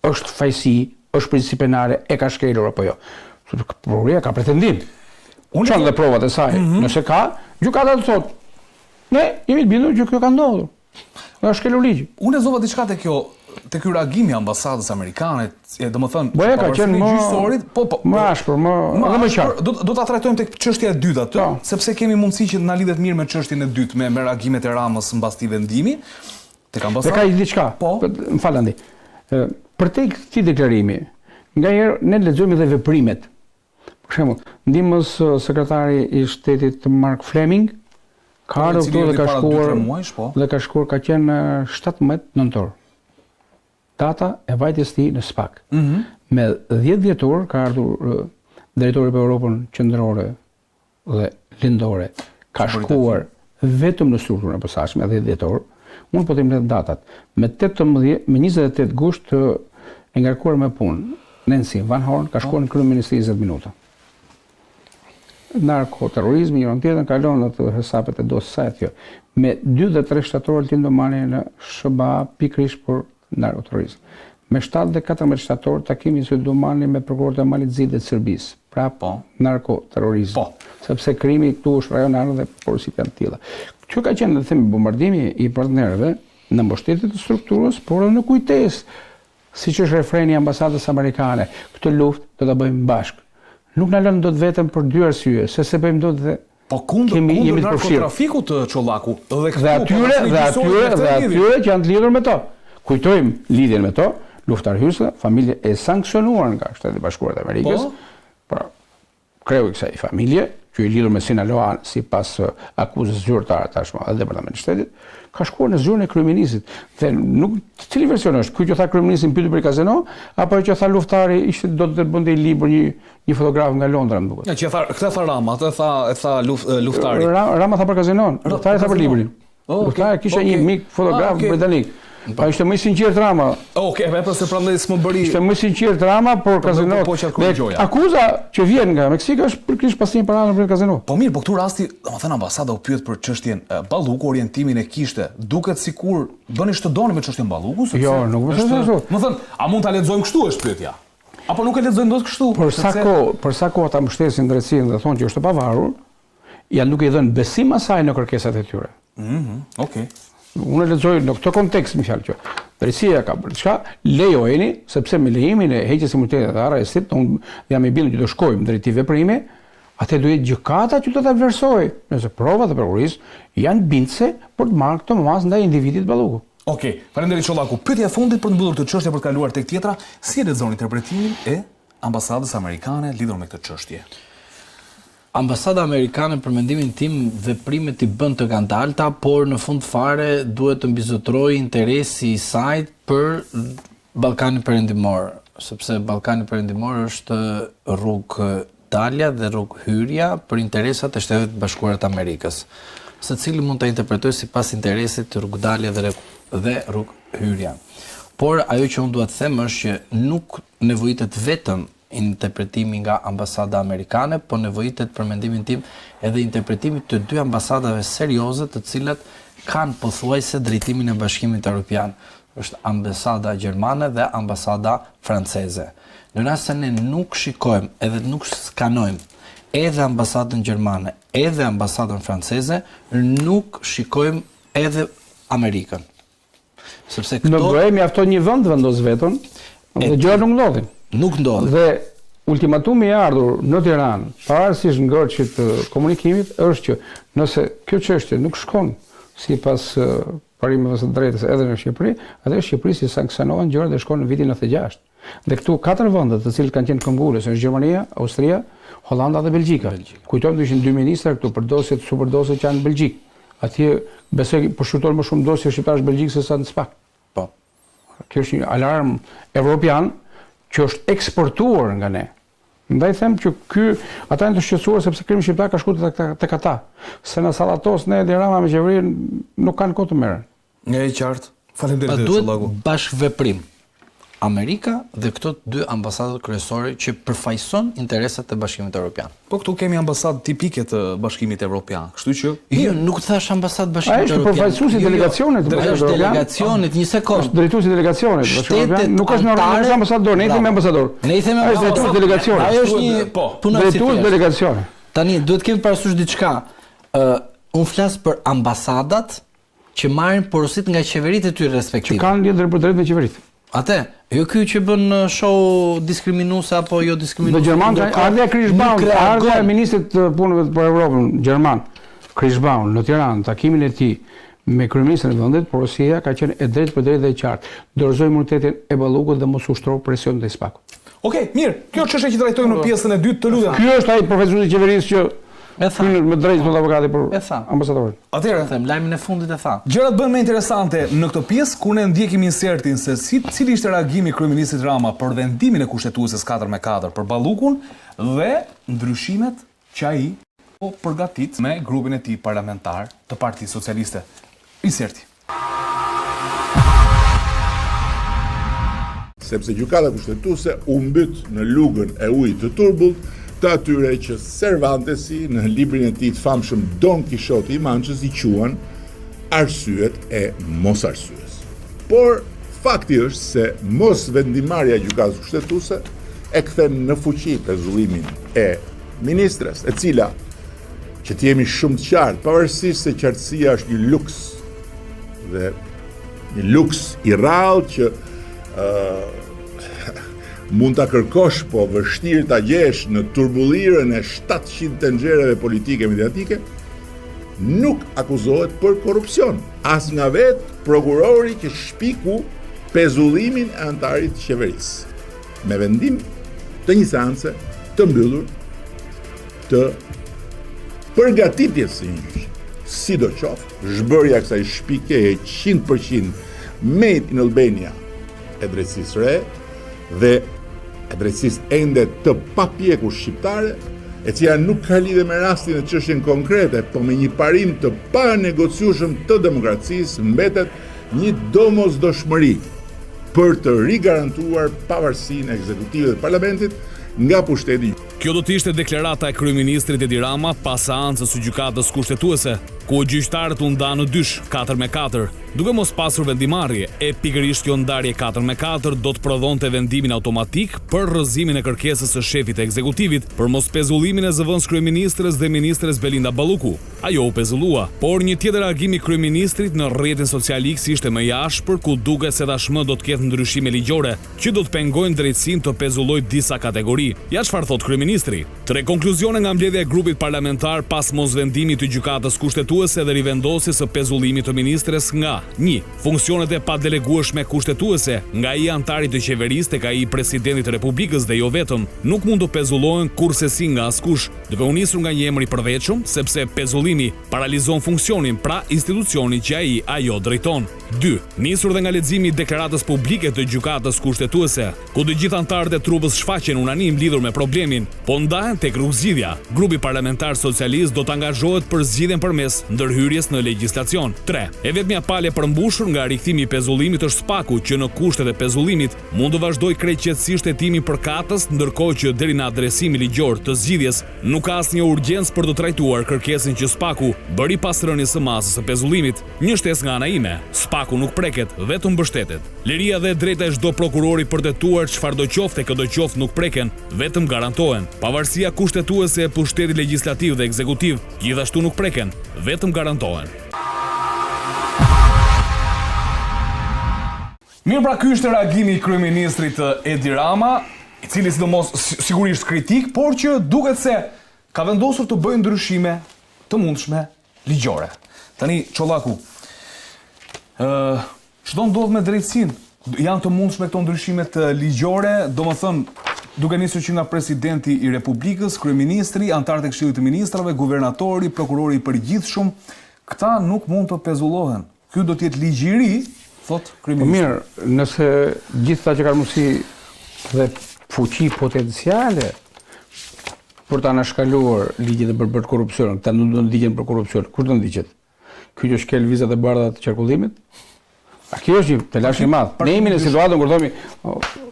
Është fajsi, është princip penale, e ka shkelur apo jo. Prokuroria ka pretendim. Çon dhe provat e saj. Nëse ka, gjykata të thotë, ne jemi të bindur që kjo ka ndodhur. Nga shkelur ligji.
Unë e zova diçka te ky reagimi i ambasadës amerikane, domethënë,
po ka qenë më
gjyqësorit,
më ashpër, më qartë.
Do ta trajtojmë tek çështja e dytë aty, sepse kemi mundësi që na lidhet mirë me çështjen e dytë me reagimet e Ramës mbas këtij vendimi. Tek ambasadë.
Dhe ka diçka. Më fal Andi. Për te këtij deklarimi, ngaherë ne lexojmë edhe veprimet. Për shembull, ndihmës sekretari i shtetit Mark Fleming ka ardhur këtu dhe ka shkuar, ka qenë 17 nëntor. Data e vajtjes tij në SPAK. Me 10 dhjetor ka ardhur drejtori për Europën qendrore dhe lindore. Ka shkuar vetëm në strukturën e posaçme 10 dhjetor. Unë po të mbledh datat. Me 28 gusht të ngarkuar me punë. Nancy Van Horn ka shkuar në kryeministri 20 minuta. narkoterrorizmi, njëron tjetër kalon në të hesapet e dosë sajt kjo. Me 2 dhe 3 shtatorë Altin Domani në SBA pikërisht për narkoterrorizm. Me 7 dhe 14 shtatorë takimi i Altin Domani me prokurorët e Malizit dhe të Serbisë. Pra narkoterrorizm. Sepse krimi këtu është rajonar dhe porositë janë të tilla. Kjo ka qenë, themi, bombardimi i partnerëve në mbështetje të strukturës, por edhe në kujtesë, siç është refreni i ambasadës amerikane, këtë luftë do ta bëjmë bashkë. Nuk na lënë dot vetëm për 2 arsye, se bëjmë dot dhe
kundër narkotrafikut të Çollaku
dhe atyre që janë të lidhur me to. Kujtojmë lidhjen me to, luftar hyslla, familje e sankcionuar nga Shtetet e Bashkuara të Amerikës. Pra, kreu i kësaj familje, që i lidhur me Sinaloa sipas akuzës zyrtare tashmë edhe Departamenti i Shtetit, ka shkuar në zyrën e kryeministit. Dhe nuk cili version është? Ky që tha kryeministi pyetur për kazino, apo që tha luftari ishte do të bënte libër një fotograf nga Londra, më duket.
Ja, që këtë tha Rama, e tha luftari.
Rama tha për kazinon, luftari tha për librin. Luftari kishte një mik fotograf britanik. Pa ishte më i sinqert Rama.
Okej, vetëm se prandaj s'më bëri.
Ishte më i sinqert Rama por kazino. Akuza që vjen nga Meksika është për kish pasnjë para në kazino.
Po mirë, po këtu rasti, domethënë ambasada u pyet për çështjen Balluku, orientimin e kishte. Duket sikur doni ç'të doni me çështjen Balluku, sepse
jo, nuk është ashtu.
Domethënë, a mund ta lexojmë kështu është pyetja? Apo nuk e lexojmë dot kështu?
Për sa kohë ata mbështesin drejtsinë dhe thonë që është e pavarur, janë duke i dhënë besim asaj në kërkesat e tyre.
Okej.
Unë lexoj në këtë kontekst më fjalë që drejtësia ka bërë çka, lejojeni sepse me lejimin e heqjes së imunitetit dhe arrestit, unë jam i bindur që do shkojmë drejt veprimi, atë do jetë gjykata që do ta vlerësojë, nëse provat e prokurisë janë bindse për të marrë këtë mas ndaj individit Balluku.
Okej, faleminderit Çollaku. Pyetja e fundit për të mbyllur këtë çështje për të kaluar tek tjetra, si e lexoni interpretimin e ambasadës amerikane lidhur me këtë çështje?
Ambasada amerikane për mendimin tim veprimet i bën të kandalta, por në fund fare duhet të mbizotrojë interesi i saj për Ballkanin Perëndimor, sepse Ballkani Perëndimor është rrugë dalja dhe rrugë hyrja për interesat e Shtetit Bashkuar të Amerikës. Secili mund ta interpretojë sipas interesit të rrugë dalja dhe rrugë hyrja. Por ajo që unë dua të them është që nuk nevojitet vetëm interpretimi nga ambasada amerikane, po nevojitet për mendimin tim edhe interpretimi të 2 ambasadave serioze të cilat kanë pothuajse drejtimin e Bashkimit Evropian. Është ambasada gjermane dhe ambasada franceze. Në rast se ne nuk shikojmë edhe nuk skanojmë edhe ambasadën gjermane, edhe ambasadën franceze, nuk shikojmë edhe Amerikën. Sepse këto
në BE mjafton një vend vendos veton, dhe gjëra nuk ndodhin.
Nuk ndodhin.
Dhe ultimatumi i ardhur në Tiranë, pavarësisht ngërçit të komunikimit, është që nëse kjo çështje nuk shkon sipas parimeve së drejtës edhe në Shqipëri, atëherë Shqipërisë i sanksionohen gjërat dhe shkon në vitin 96. Dhe këtu 4 vende të cilët kanë qenë këmbgulës është Gjermania, Austria, Hollanda dhe Belgjika. Kujtojmë që ishin 2 ministra këtu për dosjet superdosje që janë në Belgjik. Atje besoj përshkruton më shumë dosje shqiptarësh Belgjik se sa në SPAK.
Po.
Kjo është një alarm evropian që është eksportuar nga ne. Ndaj them që ata janë të shqetësuar sepse krimi shqiptar ka shkuar tek ata. Se në sallatos ne dhe Rama me qeverinë nuk kanë kohë të merren.
Një e qartë. Faleminderit
Çollaku. Duhet bashkëveprim. Amerika dhe këto 2 ambasadat kryesore që përfaqëson interesat e Bashkimit Evropian.
Po këtu kemi ambasadë tipike të Bashkimit Evropian. Kështu që
jo, nuk thash ambasadë Bashkimit
Evropian. Ai është përfaqësuesi i delegacionit të
Bashkimit Evropian. Delegacionit, një sekond.
Është drejtuesi i delegacionit të Bashkimit Evropian. Nuk është normalisht ambasador, ne i themi ambasador.
Ne i themi
ambasador. Ai është drejtuesi i delegacionit.
Ai është një punonjës.
Drejtuesi i delegacionit.
Tani duhet kemi parasysh diçka. Un flas për ambasadat që marrin porositë nga qeveritë e tyre respektive.
Që kanë lidhje për drejt me qeveritë.
Atë, jo ky që bën show diskriminuese apo jo diskriminuese.
Në Gjerman ardha Krishbaun, ardha e ministrit të punëve për Evropën gjerman, Krishbaun në Tiranë, takimin e tij me kryeministrin e vendit, porosia ka qenë e drejtë për drejtë dhe e qartë. Dorëzoi imunitetin e Ballukut dhe mos ushtroi presion ndaj SPAK.
Okej, mirë. Kjo çështje që trajtojmë në pjesën e dytë të lutem.
Ky është ai profesori i qeverisë që me drejtë të avokati për ambasadorin.
Atëherë, them lajmin e fundit e tha.
Gjërat bëhen më interesante në këtë pjesë ku ne ndjekim insertin se cili ishte reagimi i kryeministit Rama për vendimin e kushtetueses 4-4 për Ballukun dhe ndryshimet që ai po përgatit me grupin e tij parlamentar të Partisë Socialiste. Inserti.
Sepse gjykata kushtetuese u mbyt në lugën e ujit të turbullt të atyre që Cervantesi në librin e tij të famshëm Don Quixote i Manchës i quan arsyet e mos arsyes. Por fakti është se mos vendimarrja e gjykatës kushtetuese e kthen në fuqi pezullimin e ministres, e cila, që të jemi shumë të qartë, pavarësisht se qartësia është një luks dhe një luks i rrallë që mund ta kërkosh, po vështirë ta gjesh në turbullirën e 700 tenxhereve politike mediatike, nuk akuzohet për korrupsion. As nga vetë prokurori që shpiku pezullimin e antarit të qeverisë, me vendim të një seance të mbyllur të përgatitjes së një gjyqi. Sidoqoftë, zhbërja e kësaj shpikeje 100% made in Albania e drejtësisë re dhe e drejtësisë ende të papjekur shqiptare, e cila nuk ka lidhje me rastin e çështjen konkrete, po me një parim të panegociueshëm të demokracisë, mbetet një domosdoshmëri për të rigarantuar pavarësinë e ekzekutivit dhe parlamentit nga pushteti.
Kjo do të ishte deklarata e kryeministrit Edi Rama pas seancës së gjykatës kushtetuese, ku gjyqtarët u ndanë në dysh 4-4, duke mos pasur vendimarrje, e pikërisht kjo ndarje 4-4 do të prodhonte vendimin automatik për rrëzimin e kërkesës së shefit të ekzekutivit për mos pezullimin e zëvendës kryeministres dhe ministres Belinda Balluku. Ajo u pezullua, por një tjetër reagim i kryeministrit në rrjetin social X ishte më i ashpër, ku duket se tashmë do të ketë ndryshime ligjore që do të pengojnë drejtësinë të pezullojë disa kategori. Ja çfarë thot kryeministri? Tre konkluzione nga mbledhja e grupit parlamentar pas mosvendimit të gjykatës kushtetuese dhe rivendosjes së pezullimit të ministres nga 1. Funksionet e padelegueshme kushtetuese nga ai antari të qeverisë tek ai presidentit të Republikës dhe jo vetëm, nuk mund të pezullohen kurrësi nga askush, duke u nisur nga një emër i përveçëm, sepse pezullimi paralizon funksionin, pra institucionin që ajo drejton. 2. Nisur dhe nga leximi i deklaratës publike të gjykatës kushtetuese, ku të gjithë antarët e trupës shfaqen unanim lidhur me problemin, po ndahen tek rrugëzidhja. Grupi parlamentar socialist do të angazhohet për zgjidhjen përmes ndërhyrjes në legjislacion. 3. E vetmja palë e përmbushur nga rikthimi i pezullimit është SPAK-u, që në kushtet e pezullimit mund të vazhdojë krejtësisht hetimin përkatës, ndërkohë që deri në adresimin ligjor të zgjidhjes nuk ka asnjë urgjencë për të trajtuar kërkesën që SPAK-u bëri pas rënies së masës së pezullimit. Një shtesë nga ana ime, SPAK-u nuk preket, vetëm mbështetet. Liria dhe drejta e çdo prokurori për të tetuar çfarëdo qoftë e këdo qoftë nuk preken, vetëm garantohen. Pavarësia kushtetuese e pushtetit legjislativ dhe ekzekutiv gjithashtu nuk preken, vetëm garantohen. Mirë, pra ky është reagimi i kryeministrit Edi Rama, i cili sidomos sigurisht kritik, por që duket se ka vendosur të bëjë ndryshime të mundshme ligjore. Tani Çollaku, çdo ndodh me drejtësinë? Janë të mundshme këto ndryshimet ligjore, domethënë duke nisur që nga presidenti i Republikës, kryeministri, antarët e Këshillit të Ministrave, guvernatori, prokurori i përgjithshëm, këta nuk mund të pezullohen. Ky do të jetë ligj i ri, thot kryeministri.
Mirë, nëse gjithë ta që kanë mundësi dhe fuqi potenciale për ta anashkaluar ligjet e për korrupsion, këta nuk do të ndiqen për korrupsion. Kush do ndiqet? Ky që shkel vizat e bardha të qarkullimit? A kjo është një telash i madh. Ne jemi në situatën kur thomi,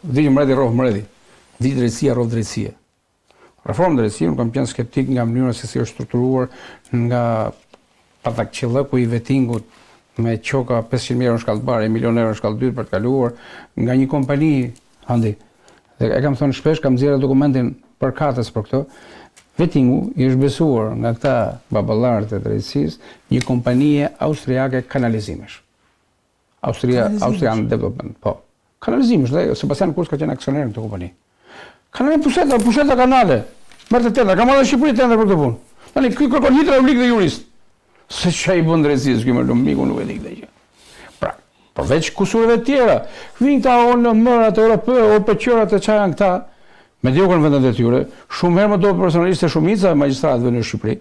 vdiq mbreti rroh mbreti. Vdiq drejtësia rroh drejtësia. Reforma drejtësie, unë kam qenë skeptik nga mënyra se si është strukturuar, nga patakqillëku i vettingut me qoka 500.000 euro në shkallë të parë, 1 milion euro në shkallë të dytë për të kaluar nga një kompani handi. Dhe e kam thënë shpesh, kam nxjerrë dokumentin përkatës për këto. Vettingu i është besuar nga këta baballarët e drejtësisë një kompanie austriake kanalizimesh. Austrian Development, po. Kanalizimesh, dhe Sebastian Kurz ka qenë aksioner në këtë kompani. Kanale pusheta kanale. Merë të tendra, ka marrë Shqipëri tendra për këtë punë. Tani ky kërkon hidravlik dhe jurist. Se çai bën drejtësisë ky më lumiku nuk e di këtë gjë. Pra, përveç kusureve të tjera, vijnë këta ONM-rat europë, OPQ-rat e çfarë janë këta, mediokër në vendet e tyre, shumë herë më do personalisht se shumica e magjistratëve në Shqipëri.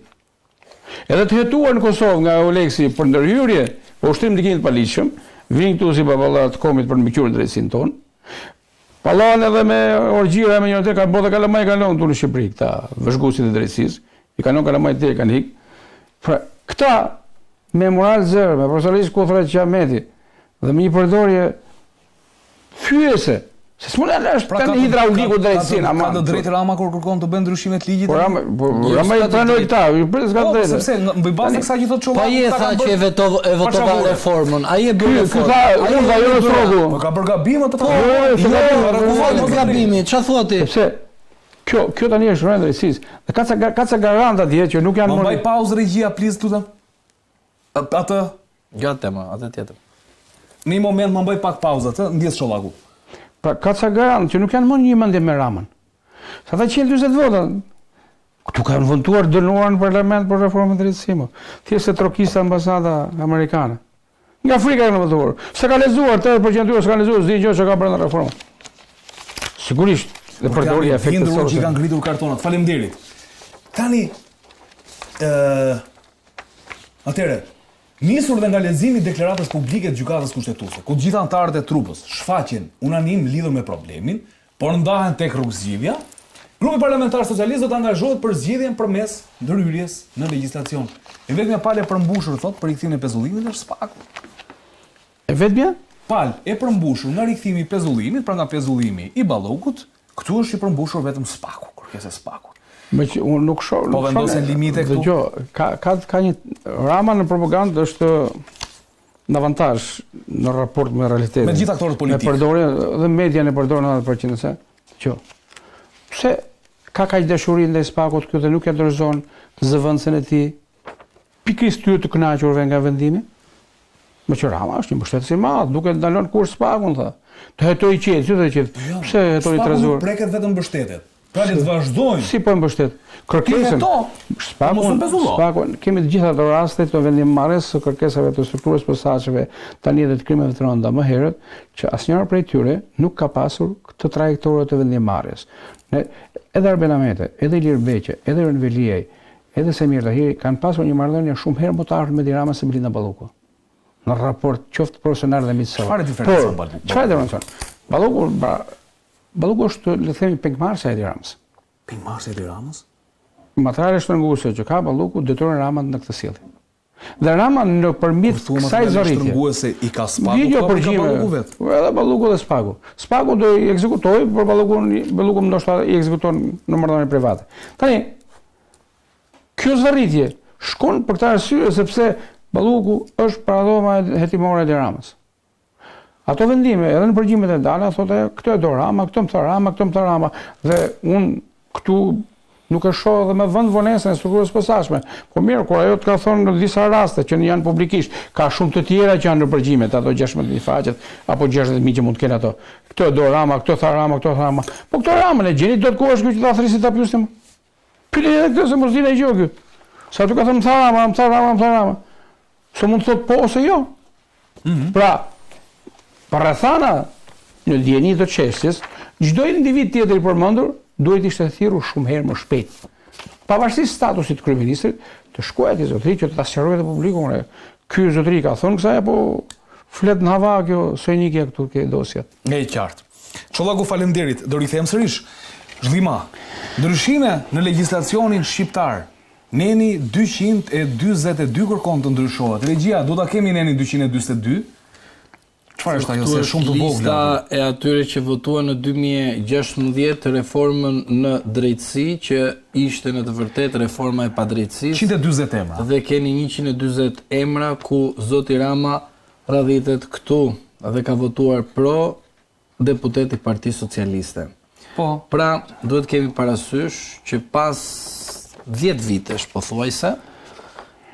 Edhe të hetuar në Kosovë nga Oleksi për ndërhyrje, për ushtrim ndikimit të paligjshëm, vijnë këtu si baballarët të komit për të mbiqur drejtësinë tonë. Pallan edhe me orgjira me njëri tjetër, ka botë kalamaj kalon këtu në Shqipëri, këta vëzhguesit e drejtësisë, i kanë kalamaj të kanë hik. Pra, këta me moral zero, me profesionalisht kufra Qameti dhe me një përdorje fyese Se s'mund është tani hidrauliku drejtësinë,
Ka të drejtë Rama kur kërkon të bëjë ndryshime të ligjit?
Po Rama i pranoi këta, prit s'ka drejtë.
Sepse në bazë të kësaj që thotë Çollaku.
Pa je tha që e votova reformën. Ai e bëri reformën.
Unë ajo strogu.
Po ka bërë gabime të
Po gabimi, çfarë thua ti?
Sepse kjo tani është rënë drejtësisë. Dhe ka ca garanta atje që nuk janë
më mbaj pauzë regjia please tutem. Atë
Gjatë tema, atë tjetër.
në një moment më mbaj pak pauzë atë, ndjes Çollaku.
Pra ka ca garantë që nuk janë më një mendje me Ramën. Sa ata 140 vota. Këtu kanë votuar dënuar në parlament për reformën e drejtësisë. Thjesht trokista ambasada amerikane. Nga Afrika kanë votuar. S'ka lezuar 80% s'ka lezuar s'di gjë që ka brenda reformën. Sigurisht, dhe përdori efekte
që i kanë ngritur kartonat. Faleminderit. Tani atëre nisur dhe nga leximi i deklaratës publike të gjykatës kushtetuese, ku gjithë anëtarët e trupës shfaqen unanim lidhur me problemin, por ndahen tek rrugëzgjidhja, grupi parlamentar socialist do të angazhohet për zgjedhjen përmes ndërhyrjes në legjislacion. E vetmja palë e përmbushur thot për rikthimin e pezullimit është spaku.
E vetmja?
Palë e përmbushur nga rikthimi i pezullimit, pra nga pezullimi i Ballokut, këtu është i përmbushur vetëm spaku, kërkesa e spakut.
Me që unë nuk shoh.
Po vendosen limite këtu.
Dgjoj, ka një Rama në propagandë është në avantazh në raport me realitetin.
Me gjithë aktorët politikë.
Ne përdorin dhe media ne përdorin 90% se. Që pse ka kaq dashuri ndaj spakut këtu dhe nuk ja dorëzon zëvendësin e tij pikërisht ty të kënaqurve nga vendimi? Me që Rama është një mbështetës i madh, duke ndalon kur spakun tha. Të hetoj qetë, si të qetë. Pse hetoj trezor?
Spaku preket vetëm mbështetet. Pra le të vazhdojnë.
Si po mbështet? Kërkesën. Spakun, kemi të gjitha ato raste të vendimmarrjes së kërkesave të strukturës posaçeve tani edhe të krimeve të rënda më herët, që asnjëra prej tyre nuk ka pasur këtë trajektorë të vendimmarrjes. Edhe Arben Ahmeti, edhe Ilir Beqe, edhe Rën Veliaj, edhe Semir Tahiri kanë pasur një marrëdhënie shumë herë më të afërt me Dirama se Blinda Balloku. Në raport qoftë profesional dhe mitësor.
Çfarë diferencë Balloku?
Çfarë diferencë? Balloku është, le të themi, pengmarrësia e Tiranës.
Pengmarrësia e Tiranës?
Materiale shtrënguese që ka Balloku detyron Raman në këtë sjellje. Dhe Rama nëpërmjet kësaj zërritje.
Shtrënguese i ka Spaku, ka Balloku vet.
Edhe Balloku dhe Spaku. Spaku do i ekzekutojë, por Balloku ndoshta i ekzekuton në marrëdhënie private. Tani, kjo zërritje shkon për këtë arsye sepse Balloku është paradhoma hetimore e Ramës. Ato vendime, edhe në përgjimet e ndala, thotë këtë e do Rama, këtë më thë Rama, këtë më thë Rama. Dhe unë këtu nuk e shoh edhe me vend vonesën e strukturës posaçme. Po mirë, kur ajo të ka thonë në disa raste që janë publikisht, ka shumë të tjera që janë në përgjimet, ato 16.000 faqet, apo 60.000 që mund të kenë ato. Këtë e do Rama, këtë tha Rama, këtë tha Rama. Po këtë Ramën e gjeni do të ku është ky që ta thrisit ta pyesëm. Pyetni edhe këtë se mos dinë gjë ky. Sa tu ka thënë më tha Rama, më tha Rama, më tha Rama. Se mund të thotë po ose jo. Pra, parrethana në dieni të çështjes, çdo individ tjetër i përmendur duhet ishte thirrur shumë herë më shpejt. Pavarësisht statusit të kryeministrit, të shkojë te zotëri që të ta sqarojë te publiku. Ky zotëri ka thonë kësaj apo flet në hava kjo sojnikja këtu ke dosjet.
E qartë. Çollaku, faleminderit. Do rikthehem sërish. Zhvima. Ndryshime në legjislacionin shqiptar. Neni 222 kërkon të ndryshohet. Regjia, do ta kemi nenin 242. Çfarë është ajo se shumë të vogla?
Lista e atyre që votuan në 2016 reformën në drejtësi, që ishte në të vërtetë reforma e padrejtësisë.
140 emra.
Dhe keni 140 emra ku zoti Rama radhitet këtu dhe ka votuar pro deputet i Partisë Socialiste.
Po.
Pra, duhet kemi parasysh që pas 10 vitesh pothuajse,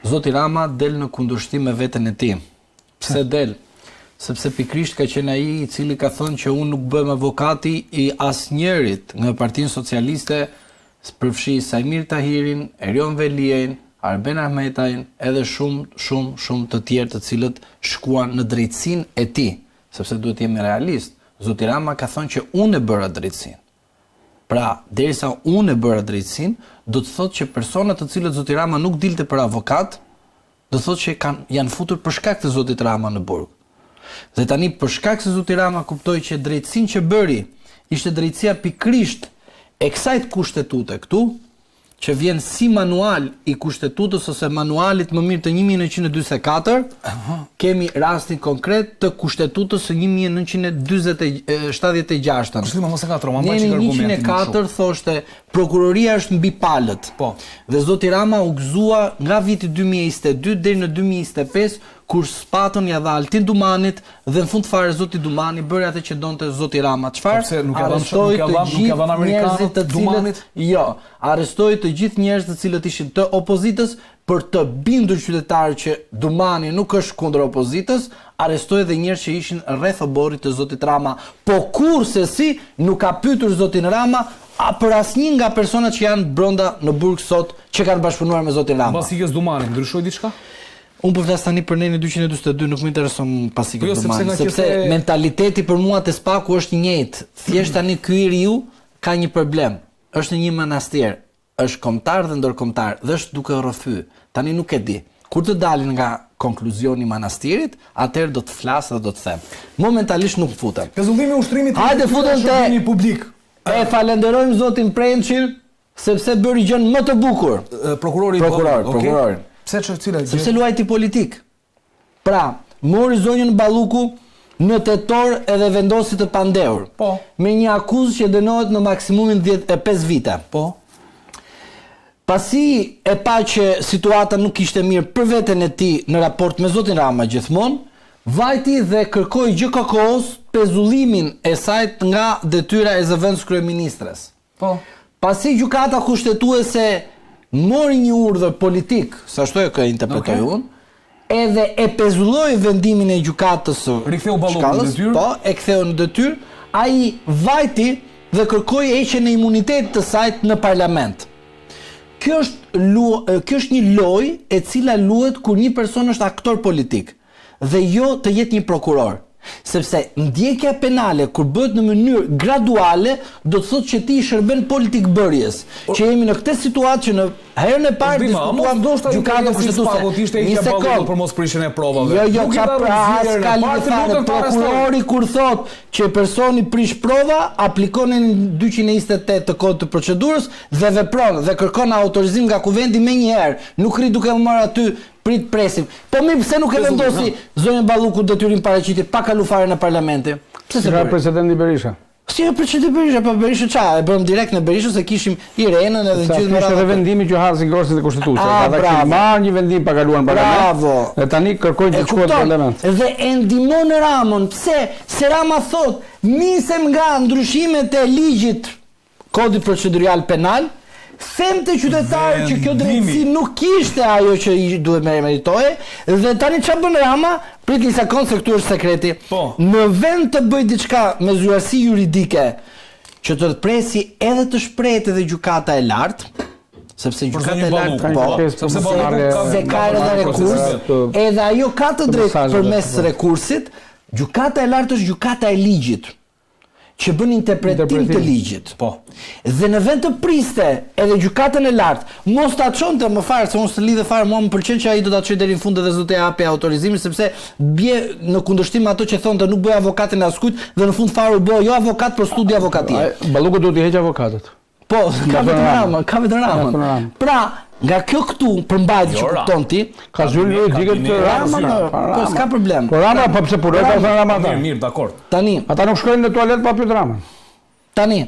zoti Rama del në kundërshtim me veten e tij. Pse del? Sepse pikrisht ka qenë ai i cili ka thënë që unë nuk bëhem avokati i asnjërit nga Partinë Socialiste, përfshi Sajmir Tahirin, Erion Veliajin, Arben Ahmetajin, edhe shumë të tjerë të cilët shkuan në drejtsinë e tij, sepse duhet jemi realist. Zoti Rama ka thënë që unë e bëra drejtsinë. Pra, derisa unë e bëra drejtsinë, do të thotë që personat të cilët zoti Rama nuk dilte për avokat, do të thotë që janë futur për shkak të zotit Rama në burg. Dhe tani për shkak se zoti Rama kuptoi që drejtsinë që bëri ishte drejtësia pikrisht e kësaj kushtetute këtu,
që vjen si manual i kushtetutës ose manualit më mirë të 1944, kemi rastin konkret të kushtetutës së 1976.
Kushtimi mos e ka troma, më
Neni 104 thoshte prokuroria është mbi palët.
Po.
Dhe zoti Rama u gëzua nga viti 2022 deri në 2025 kur spatën ja dha Altin Dumanit dhe në fund fare zoti Dumani bëri atë që donte zoti Rama. Çfarë? Arrestoi të gjithë njerëzit të cilët arrestoi të gjithë njerëzit të cilët ishin të opozitës për të bindur qytetarët që Dumani nuk është kundër opozitës, arrestoi edhe njerëz që ishin rreth oborrit të zotit Rama. Po kurse si nuk ka pyetur zotin Rama për asnjë nga personat që janë brenda në burg sot që kanë bashkëpunuar me zotin Rama.
Pas ikës Dumani, ndryshoi diçka?
Unë po flas tani për Neni 242, nuk më intereson pas ikës Dumani, sepse mentaliteti për mua te Spaku është i njëjtë. Thjesht tani ky i riu ka një problem. Është në një manastir, është kombëtar dhe ndërkombëtar dhe është duke rrëfy. Tani nuk e di. Kur të dalin nga konkluzioni i manastirit, atëherë do të flas dhe do të them. Momentalisht nuk futem.
Pezullimi i ushtrimit
Hajde futen te
publik.
E falenderojmë zotin Premçin sepse bëri gjën më të bukur. Prokurori.
Pse cila gjë?
Sepse luajti politik. Pra, mori zonjën Balluku në tetor edhe vendosi të pandehur.
Po.
Me një akuzë që dënohet në maksimumin 5 vite.
Po.
Pasi e pa që situata nuk ishte mirë për veten e tij në raport me zotin Rama gjithmonë, vajti dhe kërkoi GKK-s pezullimin e saj nga detyra e zëvendës kryeministres.
Po.
Pasi gjykata kushtetuese mori një urdhër politik, sa ashtu e ka interpretoj unë, edhe e pezulloi vendimin e gjykatës së
riktheu Ballukun në detyrë.
Po, e ktheu në detyrë, ai vajti dhe kërkoi heqjen e imunitetit të saj në parlament. Kjo është një lojë e cila luhet kur një person është aktor politik dhe jo të jetë një prokuror. Sepse ndjekja penale kur bëhet në mënyrë graduale do të thotë që ti shërben politik bërjes. Që jemi në këtë situatë që në herën e parë diskutuam gjykatën kushtetuese.
Një sekond për mos prishjen e provave.
Jo, ka ka lidhje. Prokurori kur thotë që personi prish prova, aplikon në 228 të kodit të procedurës dhe vepron dhe kërkon autorizim nga kuvendi menjëherë. Nuk rri duke marrë aty prit presim. Po mirë, pse nuk e vendosi zonjën Balluku detyrim paraqitje pa kalu fare në parlamentin? Pse se
ka presidenti Berisha?
Si e presidenti Berisha, po Berisha çfarë? E bëm direkt në Berishë se kishim Irenën edhe gjithë
me radhë. Ishte vendimi që hasin Grosit e Kushtetutës. Ata kishin marrë një vendim pa kaluar në parlament.
Bravo.
Dhe tani kërkojnë të shkohet në parlament.
Dhe e ndihmon Ramon. Pse? Se Rama thot, nisem nga ndryshimet e ligjit kodit procedurial penal. Them të qytetarët që kjo drejtësi nuk kishte ajo që i duhet meritoje dhe tani çfarë bën Rama? Prit një sekond se këtu është sekreti.
Po.
Në vend të bëj diçka me zyrtasi juridike që të presi edhe të shprehet edhe gjykata e lartë, sepse gjykata e lartë se ka edhe rekurs, edhe ajo ka të drejtë përmes rekursit, gjykata e lartë është gjykata e ligjit që bën interpretim të ligjit.
Po.
Dhe në vend të priste edhe gjykatën e lartë, mos ta çonte më fare se unë s'e lidhe fare, mua më pëlqen që ai do ta çojë deri në fund edhe zoti japi autorizimin sepse bie në kundërshtim me ato që thonte nuk bëj avokatin e askujt dhe në fund fare u bë jo avokat për studi avokatie.
Balluku duhet i heqë avokatët.
Po, ka vetëm Rama. Pra, nga kjo këtu përmbajtje që kupton ti,
ka zyrë juridike të Rama.
Po s'ka problem.
Po Rama po pse punoi pa Rama ata?
Mirë, dakord.
Tani,
ata nuk shkojnë në tualet pa pyet Ramën.
Tani,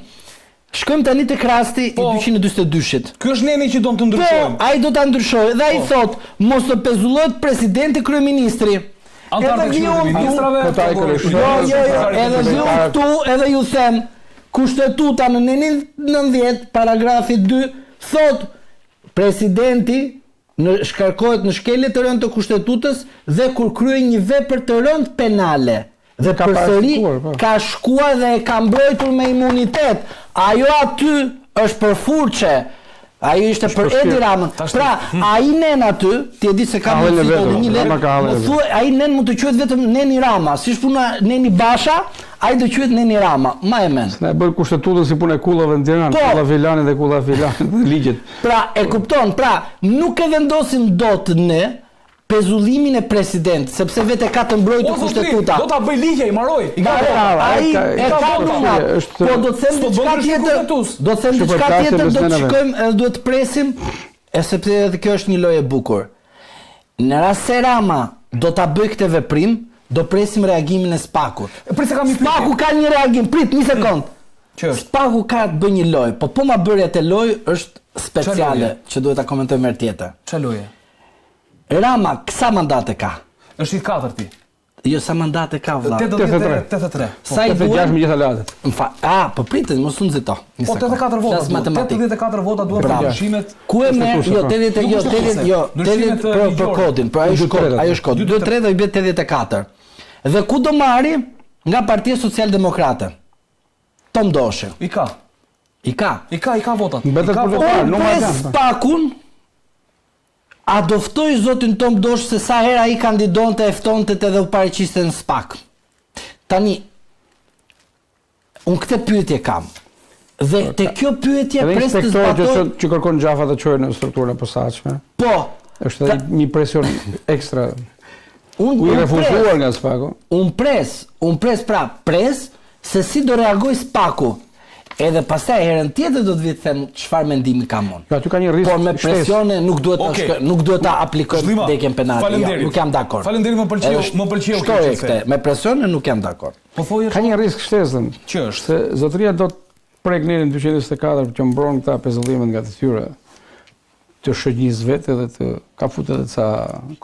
shkojmë tani tek rasti i 242-shit.
Ky është Neni që do të ndryshojë.
Po, ai do ta ndryshojë dhe ai thot, mos të pezullohet presidenti kryeministri.
Edhe ministrave,
edhe ju këtu, edhe ju them, kushtetuta në 90 paragrafi 2 thot presidenti shkarkohet në shkelje të rënd të kushtetutës dhe kur kryen një vepër të rënd penale dhe përsëri ka shkuar dhe e ka mbrojtur me imunitet. Ajo aty është për furçe. Ai ishte për Edi Ramën. Pra, ai nen aty, ti e di se ka një letër. Ai nen mund të quhet vetëm Neni Rama, si është puna Neni Basha, ai do quhet Neni Rama. Ma e men.
Ne bën kushtetutën si punë kullave në Tiranë, kulla Vilani dhe kulla Vilani ligjit.
Pra, e kupton, pra, nuk e vendosin dot ne pezullimin e presidentit, sepse vetë ka të mbrojtur kushtetuta.
Do ta bëj ligje, i maroj.
Ai e ka dhunat. Po do të them diçka tjetër. Do të them diçka tjetër, do të shikojmë edhe duhet të presim, sepse edhe kjo është një lojë e bukur. Në rast se Rama do ta bëj këtë veprim, do presim reagimin e SPAK-ut. SPAK-u ka një reagim, prit një sekond. SPAK-u ka të bëj një lojë, po ma bërja të lojë është speciale që duhet ta komentojmë herë tjetër.
Çfarë loje?
Rama sa mandate ka?
Është i katërti.
Jo, sa mandate ka vëlla?
83.
Sa i duhet
me gjitha latet.
Po pritet, mos u nxito.
Po 84 vota. 84 vota duhet për ndryshimet.
Ku e merr? Për kodin, për ajo është kod. 2-3 do i bëhet 84. Dhe ku do marri? Nga Partia Socialdemokrate. Tom Doshi.
I ka votat.
SPAK-un a doftoi zotin Tom Dosh se sa herë ai kandidonte, eftonte edhe u paraqiste në SPAK. Tani unë këtë pyetje kam. Dhe te kjo pyetje pres të zbatoj
që kërkon Xhafa të çojë në strukturën e posaçme.
Po,
është një presion ekstra.
Unë
refuzuar nga SPAK-u.
Unë pres se si do reagoj SPAK-u. Edhe pastaj herën tjetër do të vi të them çfarë mendimi kam unë.
Aty ka një risk.
Por me presione nuk duhet ta aplikojmë vdekjen penale. Nuk jam dakord.
Faleminderit, më pëlqeu kjo
çështje. Me presione nuk jam dakord.
Ka një risk shtesën.
Që është
se zotëria do të prek nerin 224 që mbron këta pezullimet nga të tyre të shënjisë vetë dhe të ka futur edhe ca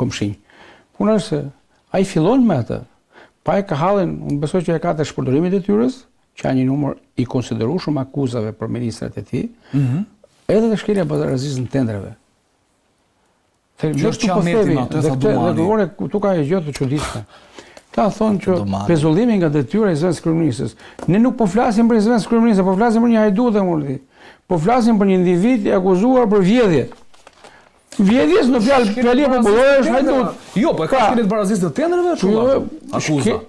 komshinj. Puna është se ai fillon me atë. Pa e ka hallin, unë besoj që e ka të shpërdorimit e tyres, që ka një numër i konsiderueshëm akuzave për ministrat e tij, edhe të shkelja barazisë në tendreve.
Është çametin atë sa duani.
Këtu ka gjë të çuditshme. Ta thonë që pezullimi nga detyra i zëvendës kryeministës. Ne nuk po flasim për zëvendës kryeministës, po flasim për një hajdut e mundit. Po flasim për një individ i akuzuar për vjedhje. Vjedhjes në fjalë popullore është hajdut.
Jo, po e ka shkeljet barazisë të tendreve? Akuza.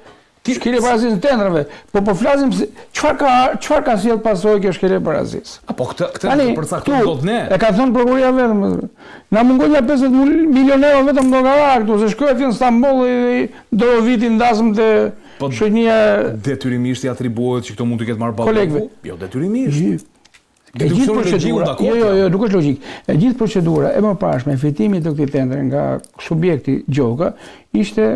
Shkelje barazisë në tendrave, po flasim se çfarë ka sjell pasojë kjo shkelje barazisë.
Po këtë përcaktojmë dot ne.
E ka thënë prokuroria vetëm. Na mungon ja 50 milionë euro vetëm do nga këtu, se shkoi aty në Stamboll dhe Dorovitin ndasëm te shoqënia
detyrimisht i atribuohet që këto mund të ketë marrë ballë.
Kolegëve.
Jo, detyrimisht.
E gjithë procedura, jo, nuk është logjik. E gjithë procedura e mëparshme e fitimit të këtij tendri nga subjekti Gjoka ishte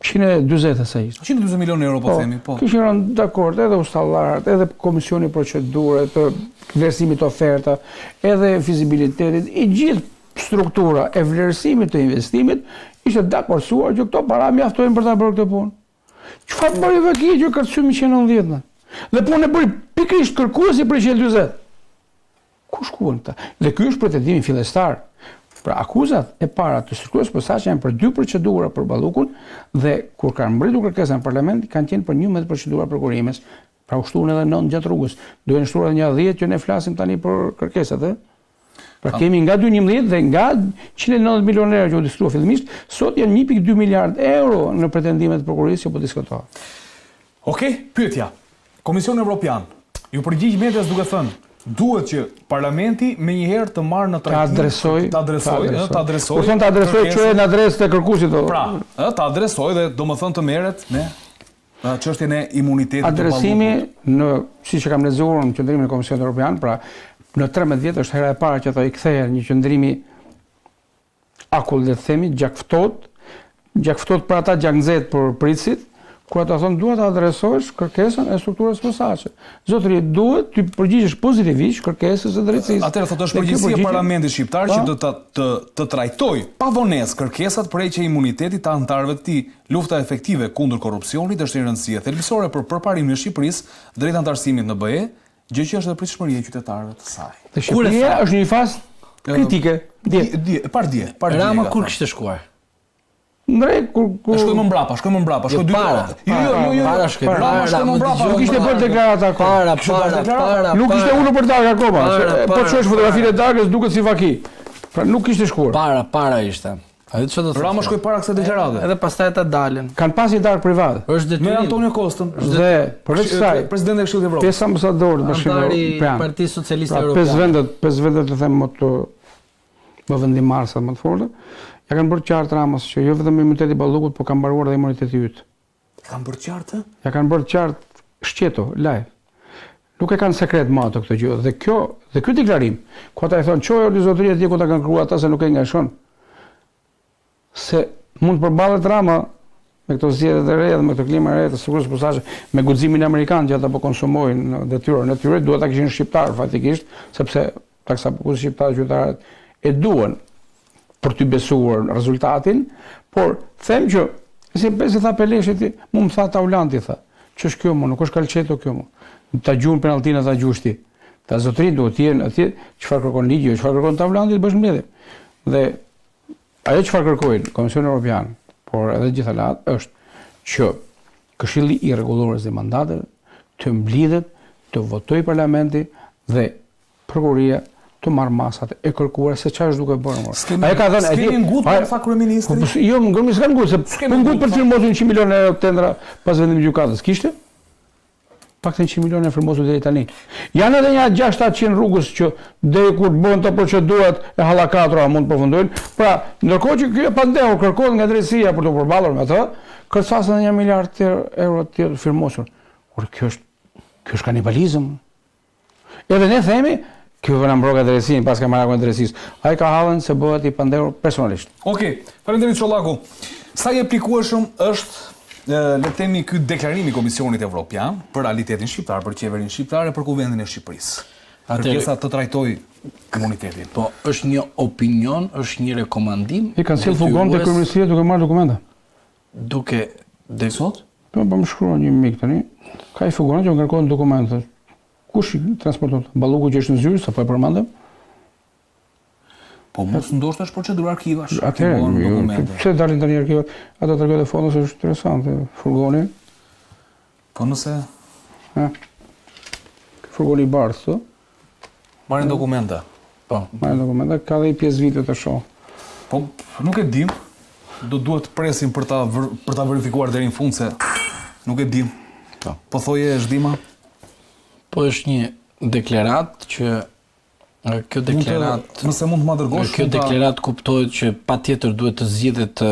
140 asaj ishte.
140 milionë euro po themi, po.
Kishin rënë dakord edhe ustallarët, edhe komisioni procedure të vlerësimit të oferta, edhe fizibilitetit, i gjithë struktura e vlerësimit të investimit ishte dakorduar që këto para mjaftojnë për ta bërë këtë punë. Çfarë bëri vaki që kërcymi 190? Dhe punë e bëri pikërisht kërkuesi për 140. Ku shkuan këta? Dhe ky është pretendimi fillestar. Pra akuzat e para të strukturës posaçme janë për 2 procedura për Ballukun dhe kur kanë mbritur kërkesa në parlament kanë qenë për 11 procedura prokurimes. Pra u shtuan edhe 9 gjatë rrugës. Duhen shtuar edhe një 10 që ne flasim tani për kërkesat, Pra kemi nga 211 dhe nga 190 milionë euro që u diskutua fillimisht, sot janë 1.2 miliard euro në pretendimet e prokurisë që po diskutohen.
Okej, pyetja. Komisioni Evropian ju përgjigj medias duke thënë duhet që parlamenti me njëherë të marrë në trajtim, ta adresoj.
Kur thon ta adresoj, çojë në adresë të kërkuesit.
Pra, ta adresoj dhe domethënë të merret me çështjen e imunitetit të Ballukut.
Adresimi siç e kam lexuar në qendrimin e Komisionit Evropian, pra në 13 vjet është hera e parë që ato i kthehen një qendrimi akull le të themi, gjakftot për ata gjaknxet për pritësit. Kur ata thonë duhet të adresosh kërkesën e strukturës posaçme. Zotëri, duhet të përgjigjesh pozitivisht kërkesës së drejtësisë.
Atëherë thotë është përgjegjësia e Parlamentit shqiptar që do të trajtojë pavonesë kërkesat për heqje imunitetit të anëtarëve të tij. Lufta efektive kundër korrupsionit është e rëndësishme thelbësore për përparimin e Shqipërisë drejt anëtarësimit në BE, gjë që është e pritshmëria e qytetarëve të saj.
Shqipëria është në një fazë kritike.
Dje.
Rama kur kishte shkuar?
Shkoj më mbrapa, shkoj 2
para.
Shkoj më mbrapa.
Nuk ishte bërë deklaratë akoma.
Para.
Nuk ishte ulur për darkë akoma. Po çosh fotografinë e darkës duket si vaki. Pra nuk ishte shkuar.
Para ishte. A di çfarë do thotë?
Rama shkoi para kësaj deklarate.
Edhe pastaj ata dalën.
Kanë pasur darkë private.
Është detyrim.
Me Antonio Kostën.
Dhe përveç kësaj,
presidenti i Këshillit Evropës.
5 ambasadorë të Bashkimit
Evropian. Partia Socialiste Evropiane.
5 vendet të them më të vendimarrësa më të fortë, Ja kanë bërë qartë Ramës që jo vetëm imuniteti Ballukut, po ka mbaruar edhe imuniteti yt.
Kanë bërë qartë?
Ja kanë bërë qartë shqeto, live. Nuk e kanë sekret më ato këtë gjë. Dhe ky deklarim, ku ata i thonë çojë në zotëri atje ku ta kanë kruar ata se nuk e ngashon. Se mund të përballet Rama me këto zgjedhje të reja dhe me këto klimë re të sigurisë posaçe me guximin amerikan që ata po konsumojnë detyrën e tyre, duhet ta kishin shqiptar fatikisht, sepse taksa shqiptarë qytetarët e duan për të besuar rezultatin, por them që si tha Peleshit, mu më tha Taulanti, tha, që është kjo mu, nuk është Kalqeto kjo mu, ta gjuhën penaltina ta gjushti, ta zotëri duhet t'jenë atje, çfarë kërkon ligji, çfarë kërkon Taulanti të bësh mbledhje. Dhe ajo çfarë kërkojnë Komisioni Evropian, por edhe gjitha latë, është që Këshilli i Rregullues dhe Mandateve të mblidhet, të votojë Parlamenti dhe prokuroria të marrë masat e kërkuara se çfarë është duke bërë. Ai ka thënë,
"Kemi ngut për tha kryeministri."
Jo, ngërmi s'kan ngut, se po ngut për firmosur 100 milionë euro tendra pas vendimit të gjykatës. Kishte? Paktën 100 milionë firmosur deri tani. Janë edhe një 600-700 rrugës që deri kur bëhen të procedurat e hallakatura mund të përfundojnë. Pra, ndërkohë që ky e pandehur kërkohet nga drejtësia për të përballur me atë, kërcasën edhe 1 miliard euro tjetër firmosur. Por kjo është kanibalizëm. Edhe ne themi kjo vëna mbroka drejtësinë pas kamerakun e drejtësisë. Ai ka hallën se bëhet i pandehur personalisht.
Okej, faleminderit Çollaku. Sa i aplikueshëm është le të themi ky deklarim i Komisionit Evropian për realitetin shqiptar, për qeverinë shqiptare, për kuvendin e Shqipërisë. Kërkesa të trajtoj komunitetin.
Po, është një opinion, është një rekomandim.
I kanë sjell fugon te kryeministria duke marrë dokumenta.
Sot?
Po më shkruan një mik tani. Ka i fugon që kërkojnë dokumente. Kush i transporton? Balluku që është në zyrë, sa po e përmendëm?
Po mos ndoshta është procedurë arkivash.
Atëherë, pse dalin tani arkivat? Ato tregoj të fondos është interesante. Furgoni.
Po nëse
furgoni i bardhë,
marrin dokumenta.
Po,
marrin dokumenta, ka dhe i pjesë vite të shoh.
Po nuk e dim. Duhet të presim për ta verifikuar deri në fund se nuk e dim. Po thoje zhdima?
Po është një deklarat që kjo deklarat
nëse mund të ma dërgosh.
Kjo deklarat kuptohet që patjetër duhet të zgjidhet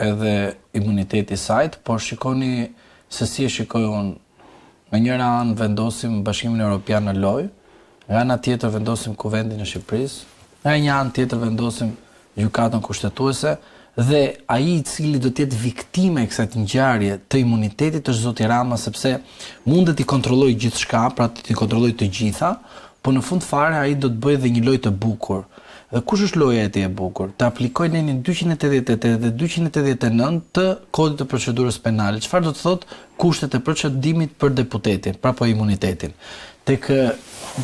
edhe imuniteti i saj, por shikoni se si e shikojnë. Nga njëra anë vendosim Bashkimin Evropian në lojë, nga ana tjetër vendosim Kuvendin e Shqipërisë, nga një anë tjetër vendosim Gjykatën Kushtetuese dhe ai i cili do të jetë viktime e kësaj ngjarje të imunitetit është zoti Rama, sepse mundet i kontrollojë gjithçka, pra të kontrollojë të gjitha, po në fund fare ai do të bëjë dhe një lojë të bukur. Dhe kush është loja e bukur? Të aplikojë nenin 288 dhe 289 të Kodit të Procedurës Penale. Çfarë do të thotë kushtet e procedimit për deputetin, pra po imunitetin. Tek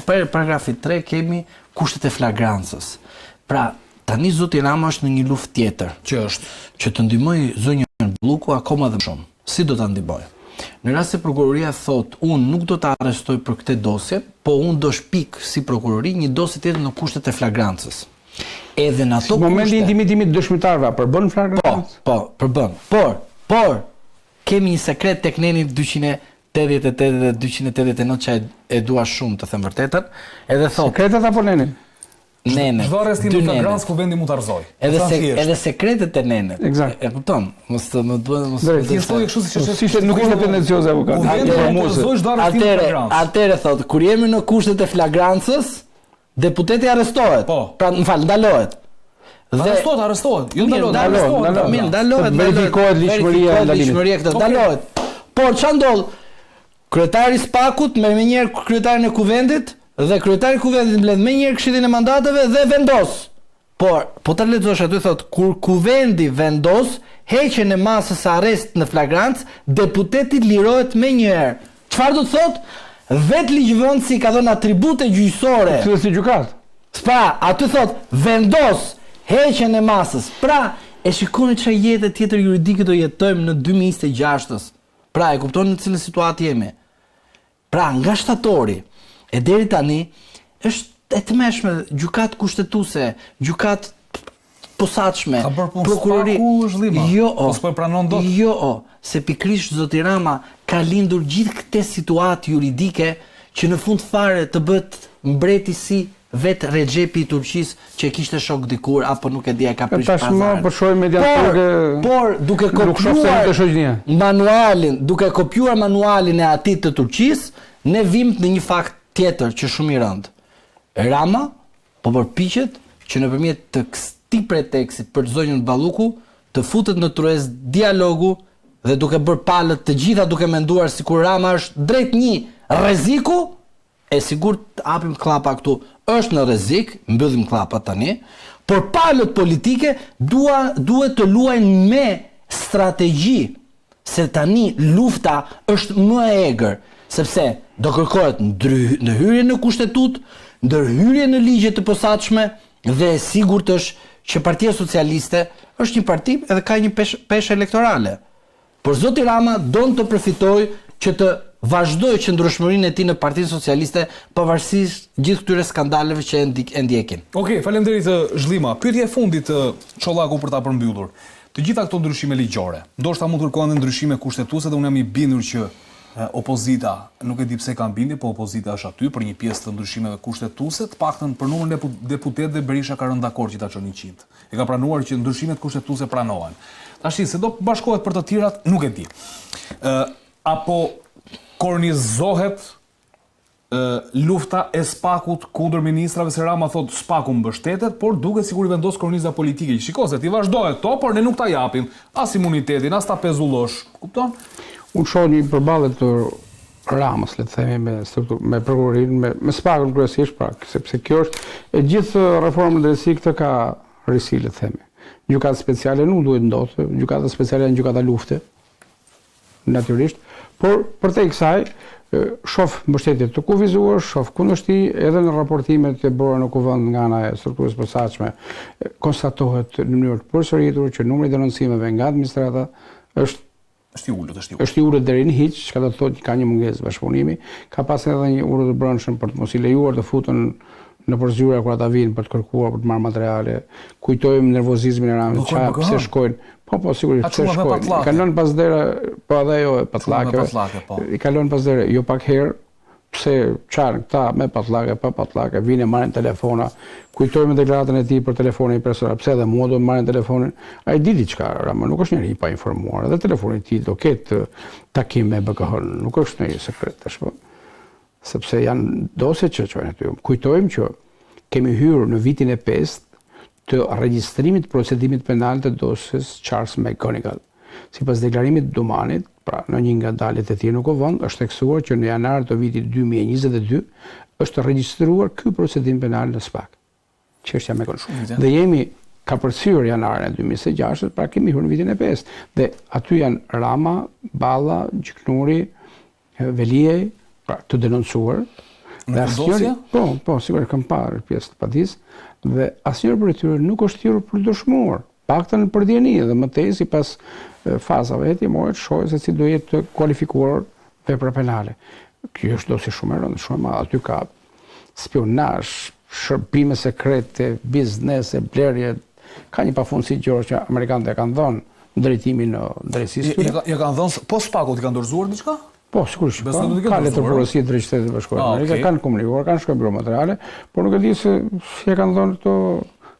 paragrafi 3 kemi kushtet e flagrancës. Pra, tani zoti Rama është në një luftë tjetër. Që të ndihmojë zonjën Balluku akoma dhe më shumë. Si do ta ndihmojë? Në rast se prokuroria thot, unë nuk do ta arrestoj për këtë dosje, po unë do shpik si prokurori një dosje tjetër në kushtet e flagrancës. Edhe në ato kushte. Në momentin e intimimit dëshmitarëve përbën flagrancë? Po, përbën. Por kemi një sekret tek neni 288 dhe 289 që e dua shumë të them vërtetën, edhe thot. Sekretet apo nenin? Nenet.
Çdo arrestim në flagrancë Kuvendi mund ta rrëzoj.
Edhe sekretet e nenet.
Eksakt.
E kupton? Mos të më duhet mos.
Ti thoi kështu siç është.
Nuk ishte tendencioze avokat.
Atëre thot, kur jemi në kushtet e flagrancës, deputeti arrestohet. Pra, ndalohet.
Arrestohet. Jo
ndalohet.
Verifikohet ligjshmëria e
ligjshmëria këtë ndalohet. Por ç'a ndodh? Kryetari i SPAK-ut merr më njëherë kryetarin e Kuvendit dhe kryetari i Kuvendit mbledh më njëherë Këshillin e Mandateve dhe vendos. Por, po ta lexosh aty thot, kur Kuvendi vendos heqjen e masës së arrest në flagrancë, deputeti lirohet më njëherë. Çfarë do të thot? Vet ligjvendësi ka dhënë atribute gjyqësore.
Si gjykat.
Pra, aty thot, vendos heqjen e masës. Pra, e shikoni çfarë jetë tjetër juridike do jetojmë në 2026-s. Pra, e kuptoni në cilën situatë jemi. Pra, nga shtatori e deri tani është e tmeshme, gjykat kushtetuese, gjykat posaçme, prokurori.
Mos po pranon dot.
Jo, se pikrisht zoti Rama ka lindur gjithë këtë situatë juridike që në fund fare të bëhet mbreti si
vetë Rexhepi i Turqisë që kishte shok dikur apo nuk e di, ka prish
pazar. Tashmë po shohim mediatorë.
Por duke kopjuar manualin e atij të Turqisë, ne vim në një fakt tjetër që shumë i rënd. Rama po përpiqet që nëpërmjet të këtij pretekstit për zonjën Balluku të futet në tryez dialogu dhe duke bërë palët të gjitha duke menduar sikur Rama është drejt një rreziku, e sigurt të hapim klapa këtu, është në rrezik, mbyllim klapa tani, por palët politike duhet të luajnë me strategji, se tani lufta është më e egër, sepse do kërkohet ndërhyrje në kushtetut, ndërhyrje në ligje të posaçme dhe e sigurt është që Partia Socialiste është një parti edhe ka një peshë elektorale. Por zoti Rama don të përfitojë që të vazhdoj qëndrueshmërinë e tij në Partinë Socialiste pavarësisht gjithë këtyre skandaleve që e ndjekin.
Okej, faleminderit Zhllima. Pyetja e fundit Çollaku për ta përmbyllur. Të gjitha këto ndryshime ligjore, ndoshta mund të kërkohen ndryshime kushtetuese dhe unë jam i bindur që opozita, nuk e di pse kanë bindje, po opozita është aty për një pjesë të ndryshimeve kushtetuese, të paktën për numrin e deputetëve Berisha ka rënë dakord që ta çon 100. E ka pranuar që ndryshimet kushtetuese pranohen. Tashi se do bashkohet për të tjerat, nuk e di. Apo kornizohet lufta e SPAK-ut kundër ministrave, se Rama thot SPAK-u mbështetet, por duket sikur I vendos korniza politike. Shiko se ti vazhdohet to, por ne nuk ta japim as imunitetin, as ta pezullosh. Kupton?
Unë shoh një përballje të Ramës, le të themi, me prokurorinë, me SPAK-un kryesisht, pra, sepse kjo është e gjithë reforma drejtësi këtë ka risi, le të themi. Gjykata speciale nuk duhet ndodhte, gjykata speciale janë gjykata lufte, natyrisht, por përtej kësaj shoh mbështetje të kufizuar, shoh kundërshti edhe në raportimet e bëra në kuvend nga ana e strukturës posaçme, konstatohet në mënyrë të përsëritur që numri I denoncimeve nga administrata është I ulët deri në hiç, çka do të thotë ka një mungesë bashkëpunimi, ka pasur edhe një urrë të brendshëm për të mos I lejuar të futen në përzyra kur ata vinë për të kërkuar për të marrë materiale. Kujtojmë nervozizmin e Ramës, pse shkojnë. Po, sigurisht, pse shkojnë. I kalon pas dera, po edhe ajo e patllakeve. I kalon pas dera, jo pak herë, pse çarën këta me patllake, pa patllake, vinë marrin telefona. Kujtojmë deklaratën e tij për telefonin personal, pse edhe mua do të marrin telefonin. Ai di diçka, Rama nuk është njëri I pa informuar. Edhe telefoni I tij do ketë takim me BKH-n, nuk është ndonjë sekret tash po. Sepse janë dosje që çojnë aty. Kujtojmë që kemi hyrë në vitin e 5 të regjistrimit procedimit penal të dosjes Charles McGonigal. Sipas deklarimit të Dumanit, pra në një nga daljet e tij në kuvend, është theksuar që në janar të vitit 2022 është regjistruar ky procedim penal në SPAK. Çështja me dhe ka përcyer janarin e 2026, pra kemi hyrë në vitin e 5. Dhe aty janë Rama, Balla, Gjiknuri, Veliej, pra të denoncuar.
Në dosje?
Po, sigurisht kam parë pjesë të padis, dhe asnjëri prej tyre nuk është thirrur për dëshmuar, paktën për dieni dhe më tej sipas fazave hetimore shohë se si do jetë të kualifikuar vepra penale. Kjo është dosje shumë e rëndë, shumë e madhe. Aty ka spionazh, shërbime sekrete, biznese, blerje, ka një pafundësi gjërë që amerikanët e kanë dhënë drejtimin në drejtësisë tyre. Ja kanë dhënë, po SPAK-ut I kanë dorëzuar diçka? Po, sigurisht. Ka letër porosie drejt Shtetit të Bashkuar të Amerikës, kanë komunikuar, kanë shkruar materiale, por nuk e di se si e kanë dhënë këto,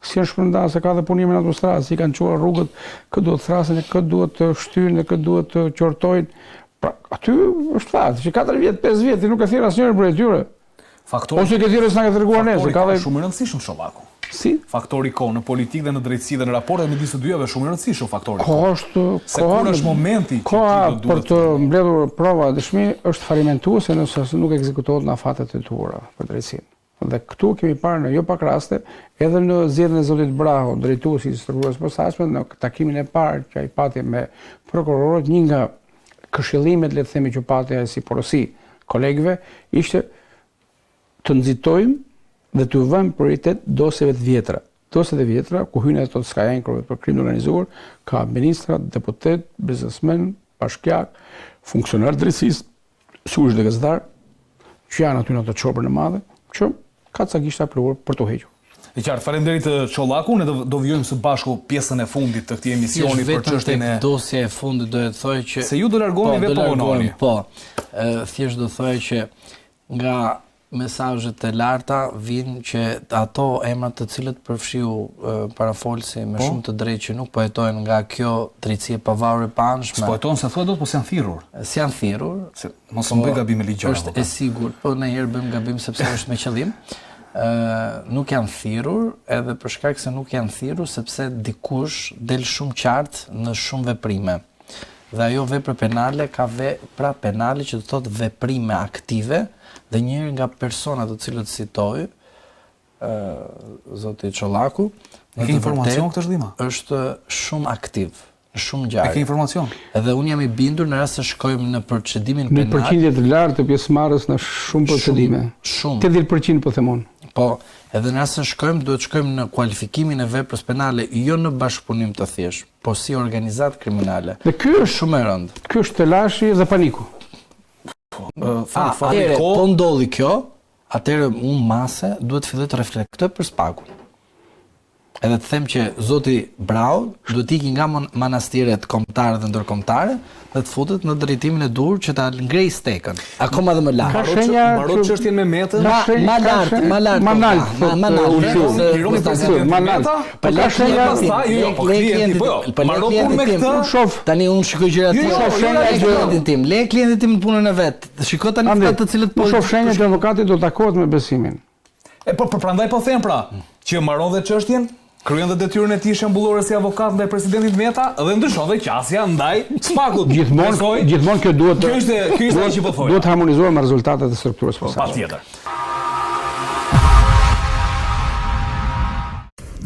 si janë shpërndarë, se ka dhe punimin në autostradë, si kanë çuar rrugët, kë duhet thrasin, kë duhet të shtyjnë, kë duhet të qortojnë. Pra, aty është fakt që 4 vjet, 5 vjet nuk e thirr asnjëri prej tyre. Ose ke thirrë s'na ke treguar nesër, ka dhe
shumë I rëndësishëm Çollaku.
Si?
Faktori kohë në politikë dhe në drejtësi dhe në raportet midis të dyjave shumë I rëndësishëm faktori.
Se kur
është momenti që
ti do për të mbledhur prova dëshmi është falimentuese nëse nuk ekzekutohet në afatet e tuara për drejtësinë. Dhe këtu kemi parë në jo pak raste, edhe në zgjedhjen e zotit Braho, drejtuesi I strukturës posaçme, në takimin e parë që ai pati me prokurorët, një nga këshillimet, le të themi, që pati si porosi kolegëve, ishte të nxitojmë dhe të vëmë prioritet dosjeve të vjetra. Dosjet e vjetra, ku hyjnë ato të skajenkrove për krim të organizuar, ka ministra, deputet, biznesmen, bashkiak, funksionar drejtësisë, sigurisht dhe gazetar, që janë aty në të çopën e madhe, që ka ca gishta pluhur për të hequr.
E qartë, faleminderit Çollaku, ne do vijojmë së bashku pjesën e fundit të këtij emisioni për çështjen e
dosja e fundit do të thojë që
se ju do largoni vetë po.
Po, thjesht do thojë që nga
mesazhet e larta vinë që ato emrat të cilët përfshiu parafolsi me shumë të drejtë që nuk po jetojnë nga kjo drejtësi e pavarur e panshme.
S'po jetojnë se thuhet dot, po s'janë thirrur.
S'janë thirrur.
Mos më bëj gabim me ligjore.
Është e sigurt, po ndonjëherë bëjmë gabim sepse është me qëllim. Nuk janë thirrur, edhe për shkak se nuk janë thirrur sepse dikush del shumë qartë në shumë veprime. Dhe ajo vepër penale ka vepra penale që do thotë veprime aktive dhe njëri nga personat të cilët citoj, zoti Çollaku,
ke informacion këtë zhdima?
Është shumë aktiv, shumë ngjarje.
Ke informacion?
Edhe unë jam i bindur në rast se shkojmë në procedimin penal.
Në përqindje të lartë të pjesëmarrës në shumë procedime.
Shumë.
80% po themon.
Po, edhe në rast se shkojmë, duhet shkojmë në kualifikimin e veprës penale, jo në bashkëpunim të thjeshtë, po si organizatë kriminale.
Dhe ky është
shumë e rëndë.
Ky është telashi dhe paniku.
Po ndodhi kjo, atëherë unë mase duhet filloj të reflektoj për spakun. Edhe të them që zoti Brau duhet iki nga manastiret kombëtare dhe ndërkombëtare dhe të futet në drejtimin e dur që ta ngrej stekën. Akoma dhe më lart.
Mbarot çështjen me metën.
Ma lart.
Po la shenja pastaj, po klienti po. Mbarot punë me këtë.
Shof. Tani unë shikoj gjërat tjera. Klientin tim, le klientin tim në punën e vet. Shikoj tani ata të cilët
po shoh shenja që avokati do të takohet me besimin.
Po prandaj po them pra, që mbaron dhe çështjen, kryen dhe detyrën e tij shembullore si avokat ndaj presidentit Meta dhe ndryshon dhe qasja ndaj Spakut.
Gjithmonë kjo duhet.
Ky ishte ai që po thoya.
Duhet harmonizuar me rezultatet e strukturës posaçme.
Patjetër.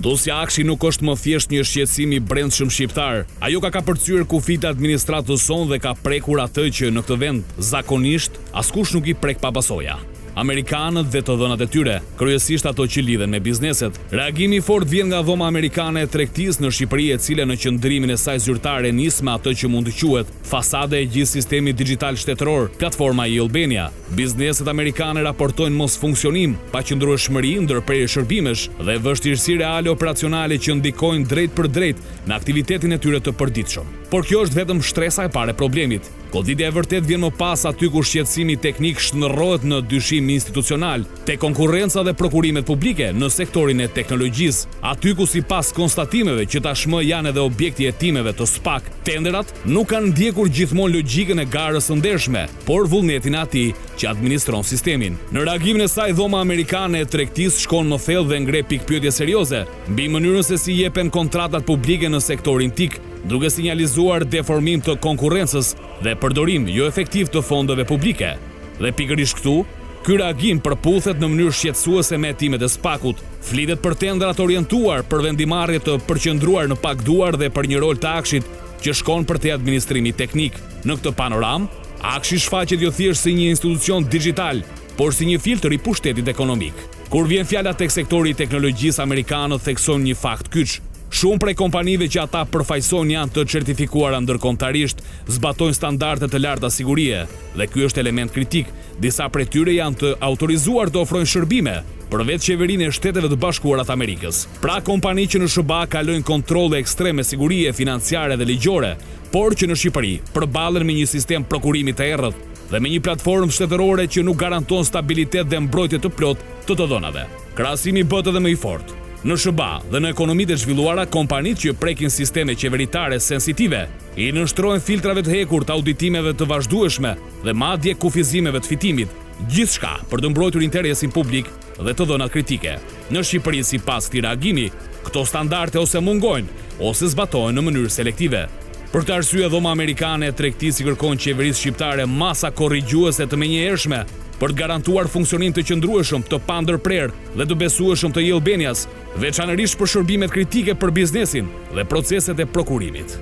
Dosja Akshi nuk është më thjesht një shqetësim i brendshëm shqiptar. Ajo ka kapërcyer kufit e administratës sonë dhe ka prekur atë që në këtë vend zakonisht askush nuk i prek pa pasoja. Amerikanët dhe të dhënat e tyre, kryesisht ato që lidhen me bizneset. Reagimi i fortë vjen nga dhoma amerikane e tregtisë në Shqipëri, e cila në qendrimin e saj zyrtare nis me atë që mund të quhet fasada e gjithë sistemit digjital shtetëror, platforma i Albania. Bizneset amerikane raportojnë mos funksionim, paqëndrueshmëri, ndërprerje shërbimesh dhe vështirësi reale operacionale që ndikojnë drejt për drejt në aktivitetin e tyre të përditshëm. Por kjo është vetëm shtresa e parë e problemit. Goditja e vërtet vjen më pas aty ku shqetësimi teknik shndërrohet në dyshim institucional, te konkurrenca dhe prokurimet publike në sektorin e teknologjisë, aty ku sipas konstatimeve që tashmë janë edhe objekti i hetimeve të SPAK, tenderat nuk kanë ndjekur gjithmonë logjikën e garës së ndershme, por vullnetin e atij që administron sistemin. Në reagimin e saj, dhoma amerikane e tregtisë shkon më thellë dhe ngre pikpyetje serioze mbi mënyrën se si jepen kontratat publike në sektorin TIK, duke sinjalizuar deformim të konkurrencës dhe përdorim jo efektiv të fondeve publike. Dhe pikërisht këtu, ky reagim përputhet në mënyrë shqetësuese me hetimet e SPAK-ut. Flitet për tendrat orientuar për vendimarrje të përqendruar në pagduar dhe për një rol të Akshit që shkon për te administrimi teknik. Në këtë panoram, Akshi shfaqet jo thjesht si një institucion digjital, por si një filtr i pushtetit ekonomik. Kur vjen fjala tek sektori i teknologjisë, amerikanët theksojnë një fakt kyç. Shumë prej kompanive që ata përfaqësojnë janë të certifikuara ndërkombëtarisht, zbatojnë standarde të larta sigurie, dhe ky është element kritik. Disa prej tyre janë të autorizuar të ofrojnë shërbime për vetë qeverinë e Shteteve të Bashkuara të Amerikës. Pra kompani që në SBA kalojnë kontrolle ekstreme sigurie, financiare dhe ligjore, por që në Shqipëri përballen me një sistem prokurimi të errët dhe me një platformë shtetërore që nuk garanton stabilitet dhe mbrojtje të plotë të dhënave. Krahasimi bëhet edhe më i fortë. Në SBA dhe në ekonomitë e zhvilluara, kompanitë që prekin sisteme qeveritare sensitive i nënshtrojnë filtrave të hekur të auditimeve të vazhdueshme dhe madje kufizimeve të fitimit, gjithçka për të mbrojtur interesin publik dhe të dhënat kritike. Në Shqipëri, sipas këtij reagimi, këto standarde ose mungojnë ose zbatohen në mënyrë selektive. Për të arsye, dhoma amerikane e tregtisë kërkon qeverisë shqiptare masa korrigjuese të menjëhershme për të garantuar funksionim të qëndrueshëm, të pandërprer dhe të besueshëm të Albanias, veçanërisht për shërbimet kritike për biznesin dhe proceset e prokurimit.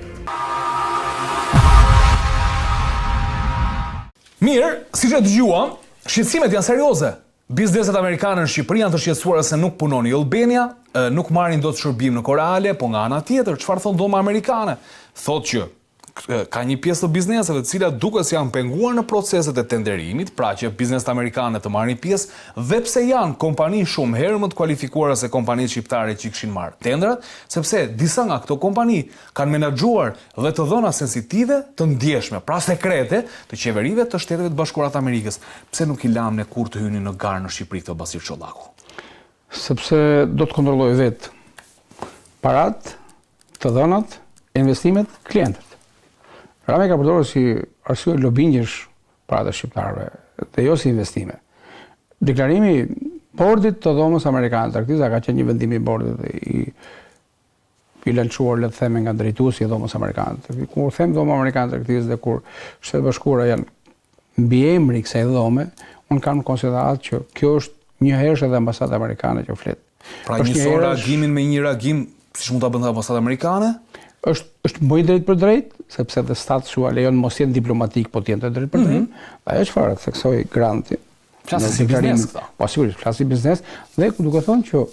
Mirë, siç e dëgjuam, shqetësimet janë serioze. Bizneset amerikane në Shqipëri janë të shqetësuara se nuk punon në Albania, nuk marrin dot shërbim në Koreale, po nga ana tjetër, çfarë thon dhoma amerikane? Thotë që ka një pjesë të bizneseve të cilat duke se janë penguar në proceset e tenderimit, pra që bizneset amerikane të marrin pjesë, dhe pse janë kompani shumë herë më të kualifikuara se kompanitë shqiptare që kishin marrë tendrat, sepse disa nga këto kompani kanë menaxhuar dhe të dhëna sensitive të ndjeshme, pra sekrete të qeverive të Shteteve të Bashkuara të Amerikës. Pse nuk i lam ne kur të hynin në garë në Shqipëri këto Basir Çollaku?
Sepse do të kontrolloj vetë parat, të dhënat, investimet, klientët. Rami ka përdorur si arsye lobingjesh paratë e shqiptarëve, dhe jo si investime. Deklarimi bordit të dhomës amerikane të Arktisë ka qenë një vendim i bordit i lançuar, le të themi, nga drejtuesi i dhomës amerikane. Kur them dhomë amerikane të Arktisë dhe kur Shtetet Bashkuara janë mbi emri kësaj dhome, unë kam konsiderat që kjo është një herësh edhe ambasada amerikane që flet.
Pra njësoj reagimin me një reagim, siç mund ta bënte ambasada amerikane?
është mboj drejt për drejt, sepse dhe statusua lejon mos jenë diplomatik, po t'jenë të drejt për drejt. Ajo çfarë theksoi Granti.
Flasë si biznes këta.
Po sigurisht, flasë si biznes, dhe duke thonë që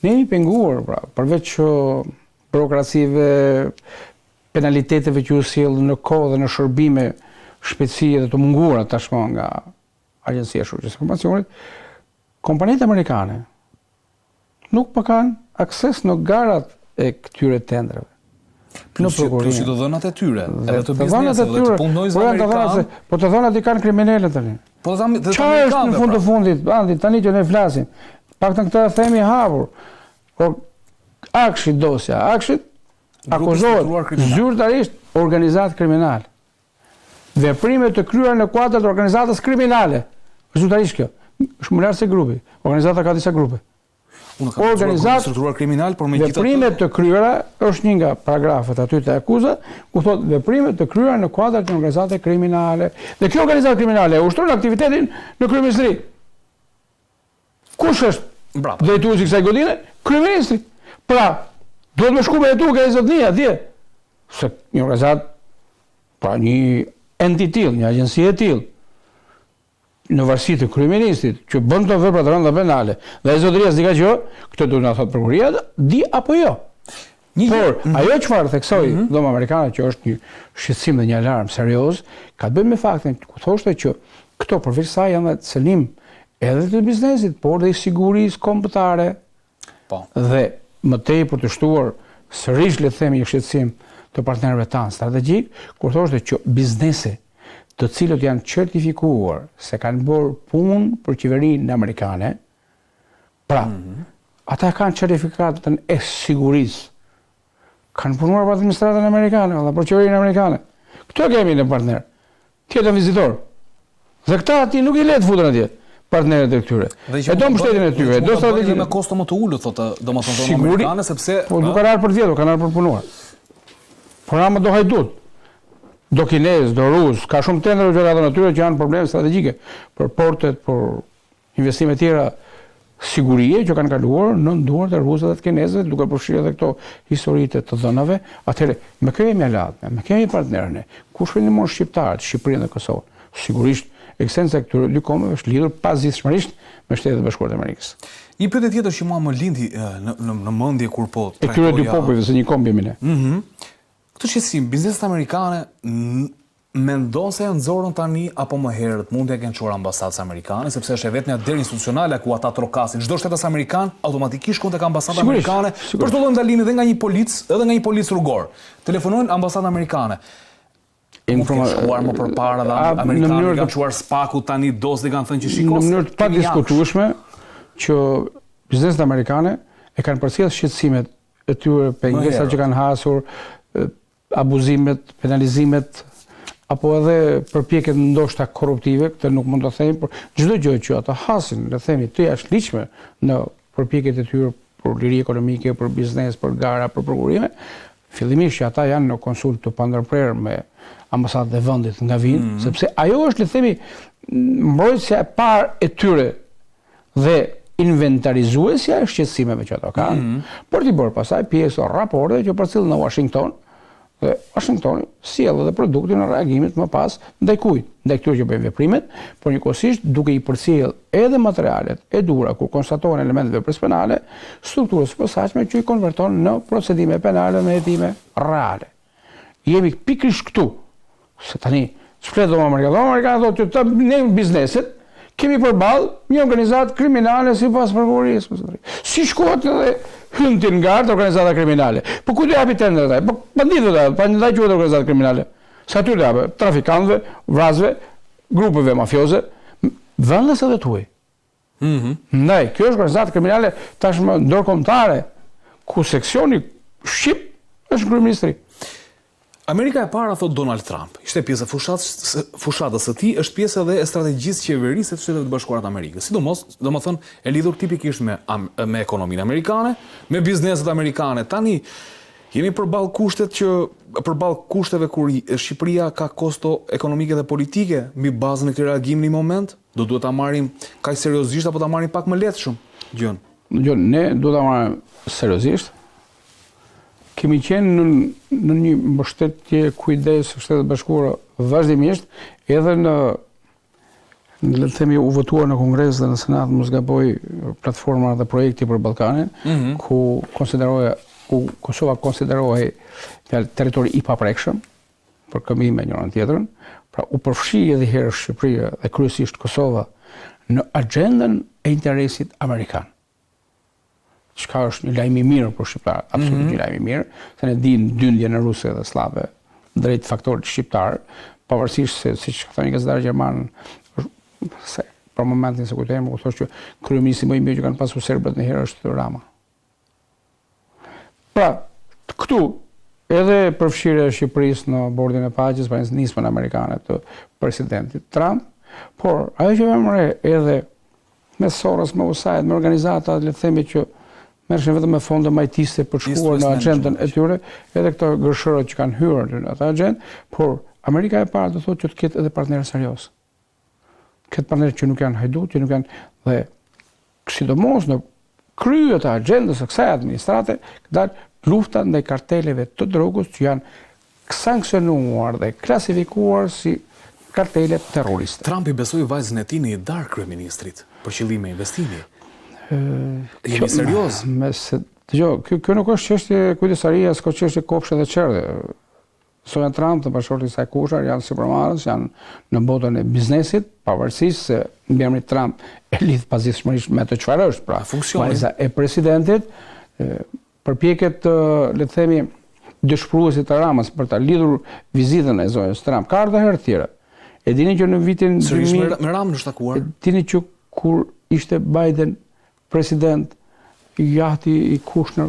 ne jemi penguar, pra, përveç burokracive, penaliteteve që u sjell në kohë dhe në shërbime, shpejtësie dhe të munguara tashmë nga Agjencia e Shoqërisë së Informacionit, kompanitë amerikane nuk po kanë akses në garat e këtyre tendrave.
Plus që të dhënat e tyre, edhe të biznesit, dhe të punonjësve amerikanë.
Po të dhënat i kanë kriminele tani.
Po të
çfarë është në fund të fundit, Andi, tani që ne flasim, paktën këtë themi hapur. Por Akshit dosja, Akshit akuzohet zyrtarisht organizatë kriminale. Veprime të kryera në kuadër të organizatës kriminale. Zyrtarisht kjo. Është më lart se grupi. Organizata ka disa grupe.
Organizat strukturuar kriminal, por me
veprimet të kryera është një nga paragrafet aty të akuzës, ku thotë veprimet të kryera në kuadër të organizate kriminale. Dhe kjo organizatë kriminale ushtron aktivitetin në kryeministri. Kush është drejtuesi i kësaj godine? Kryeministri. Pra, duhet më shku me etu ke zotnia atje. Se një organizat, pra një enti tillë, një agjenci e tillë, në varësi të kryeministit, që bën të vepra të rënda penale, dhe e zotëria s'di ka që, këtë duhet na thotë prokuroria, di apo jo. Por, ajo çfarë theksoi dhoma amerikane, që është një shqetësim dhe një alarm serioz, ka të bëjë me faktin ku thoshte që këto përveç saj janë dhe cëlim edhe të biznesit, por dhe i sigurisë kombëtare. Dhe më tepër të shtuar sërish, le të themi, një shqetësim të partnerëve tanë strategjik, kur thoshte që biznesi të cilët janë certifikuar se kanë bërë punë për qeverinë amerikane, pra, ata kanë certifikatën e sigurisë, kanë punuar për administratën amerikane, dhe për qeverinë amerikane. Këto kemi në partner, tjetër vizitor. Dhe këta ati nuk i letë futën atje, partnerët e këtyre. E do mbështetjen e tyre, do strategji
me kosto më të ulët, thotë domethënë dhoma amerikane, sepse
po nuk kanë ardhur për vjetur, kanë ardhur për punuar. Programa do hajdut. Do kinez, do rus, ka shumë tendra që ka dhënë atyre që janë probleme strategjike për portet, për investime tjera sigurie që kanë kaluar në duart e rusëve dhe të kinezëve, duke përfshirë edhe këto historitë të dhënave. Atëherë, me kë jemi alatme, me kë jemi partnerëne, kush ndihmon shqiptarët, Shqipërinë dhe Kosovën? Sigurisht, ekzistenca e këtyre dy kombeve është lidhur pazgjithshmërisht me Shtetet e Bashkuara të Amerikës.
Një pyetje tjetër që mua më lindi në mendje kur po
e këtyre dy popujve se një komb jemi ne.
Këtë shqetësim, bizneset amerikane mendon se janë nxorën tani apo më herët mund t'ja kenë çuar ambasadës amerikane, sepse është e vetmja derë institucionale ku ata trokasin. Çdo shtetas amerikan automatikisht shkon tek ambasada amerikane për të dhënë ndalimin edhe nga një polic rrugor. Telefonojnë ambasadën amerikane. Nuk kanë shkuar më përpara dhe amerikanët kanë çuar spaku tani dosë dhe kanë thënë që shikoj.
Në mënyrë të padiskutueshme që bizneset amerikane e kanë përcjellë shqetësimet e tyre pengesat që kanë hasur, abuzimet, penalizimet, apo edhe përpjekjet ndoshta korruptive, këtë nuk mund të themi, por çdo gjë që ata hasin, le të themi, të jashtëligjshme në përpjekjet e tyre për liri ekonomike, për biznes, për gara, për prokurime, fillimisht që ata janë në konsult të pandërprerë me ambasadat e vendit nga vinë, sepse ajo është, le të themi, mbrojtësia e parë e tyre dhe inventarizuesja e shqetësimeve që ato kanë, por t'i bërë pasaj pjesë raporte që përcjellën në Washington. Dhe Washingtoni sjell edhe produktin e reagimit më pas ndaj kujt, ndaj këtyre që bëjnë veprimet, por njëkohësisht duke i përcjell edhe materialet e dura kur konstatohen elemente veprës penale, strukturës së posaçme që i konverton në procedime penale me hetime reale. jemi pikërisht këtu. Se tani, s'flet do Amerika do të të ne bizneset, kemi përballë një organizatë kriminale sipas prokurorisë. Si shkohet edhe hyn ti në gardë organizata kriminale. Po ku do japi tendrat ai? Po banditët ata, pa ndaj quhet organizata kriminale. Sa aty do japë trafikantëve, vrazëve, grupeve mafioze, vendas edhe tuaj. Ndaj, kjo është organizatë kriminale tashmë ndërkombëtare, ku seksioni shqip është kryeministri.
Amerika e para, thot Donald Trump, ishte pjesë e fushatës së tij, është pjesë edhe e strategjisë qeverisë të Shtetit të Bashkuara të Amerikës. Sidomos, domethënë, e lidhur tipikisht me ekonominë amerikane, me bizneset amerikane. Tani jemi përballë kushteve kur Shqipëria ka kosto ekonomike dhe politike mbi bazën e këtij reagimi në moment, duhet ta marrim kaq seriozisht apo ta marrim pak më lehtë shumë gjën.
Ne duhet ta marrim seriozisht. Kemi qenë në një mbështetje kujdes së Shtetit Bashkuar vazhdimisht, edhe le të themi u votuar në Kongres dhe në Senat, mos gaboj, platforma dhe projekti për Ballkanin, ku Kosova konsiderohej territori i paprekshëm për këmbim me njërin tjetrën, pra u përfshi edhe herë Shqipëria dhe kryesisht Kosova në agjendën e interesit amerikan. Çka është një lajm i mirë për shqiptarët, absolutisht një lajm i mirë, se ne dimë dyndjen e rusëve dhe slave drejt faktorit shqiptar, pavarësisht se siç ka thënë gazetar gjerman, se për momentin se kujtojmë, u thosh që kryeministri më i mirë që kanë pasur serbët në herë është Rama. Pra, këtu edhe përfshirja e Shqipërisë në bordin e paqes, pra nismën amerikane të presidentit Trump, por ajo që vëmë re edhe me Soros, me USAID, me organizata, le të themi që merreshin vetëm me fonde majtiste për shkuar në agjendën e tyre, edhe këto gërshërët që kanë hyrë në atë agjendë, por Amerika e parë do thotë që të ketë edhe partnerë serioz. Këtë partnerë që nuk janë hajdut, që nuk janë dhe sidomos në krye të agjendës së kësaj administrate, dalë lufta ndaj karteleve të drogës që janë sanksionuar dhe klasifikuar si kartele terroriste.
Trumpi besoi vajzën e tij në një darkë kryeministrit për qëllime investimi. Jemi serioz.
Kjo nuk është çështje kujdesarie, s'ka çështje kopshe dhe çerdhe. Sonja Trump dhe bashkëshorti i saj Kushar janë sipërmarrës, janë në botën e biznesit, pavarësisht se mbiemri Trump e lidh pazifshmërisht me të çfarë është, pra vajza e presidentit, përpjeket le të themi dëshpëruesit të Ramës për ta lidhur vizitën e zonjës Trump ka ardhur herë tjera. E dini që në vitin
2000 me Ramën është takuar.
Dini që kur ishte Biden president, jahti i Kushner,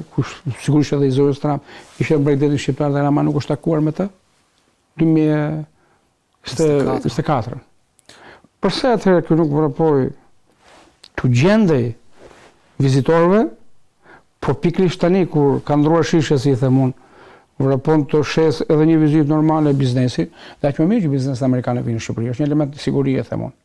sigurisht edhe i zonjës Trump, ishte mbretëri shqiptar dhe Rama nuk është takuar me të? 2024. Përse atëherë kjo nuk vrapoi të gjendej vizitorëve, por pikërisht tani kur ka ndruar shishe, si i them unë, vrapon të shes edhe një vizitë normale e biznesit, dhe aq më mirë që bizneset amerikane vinë në Shqipëri, është një element sigurie, them unë.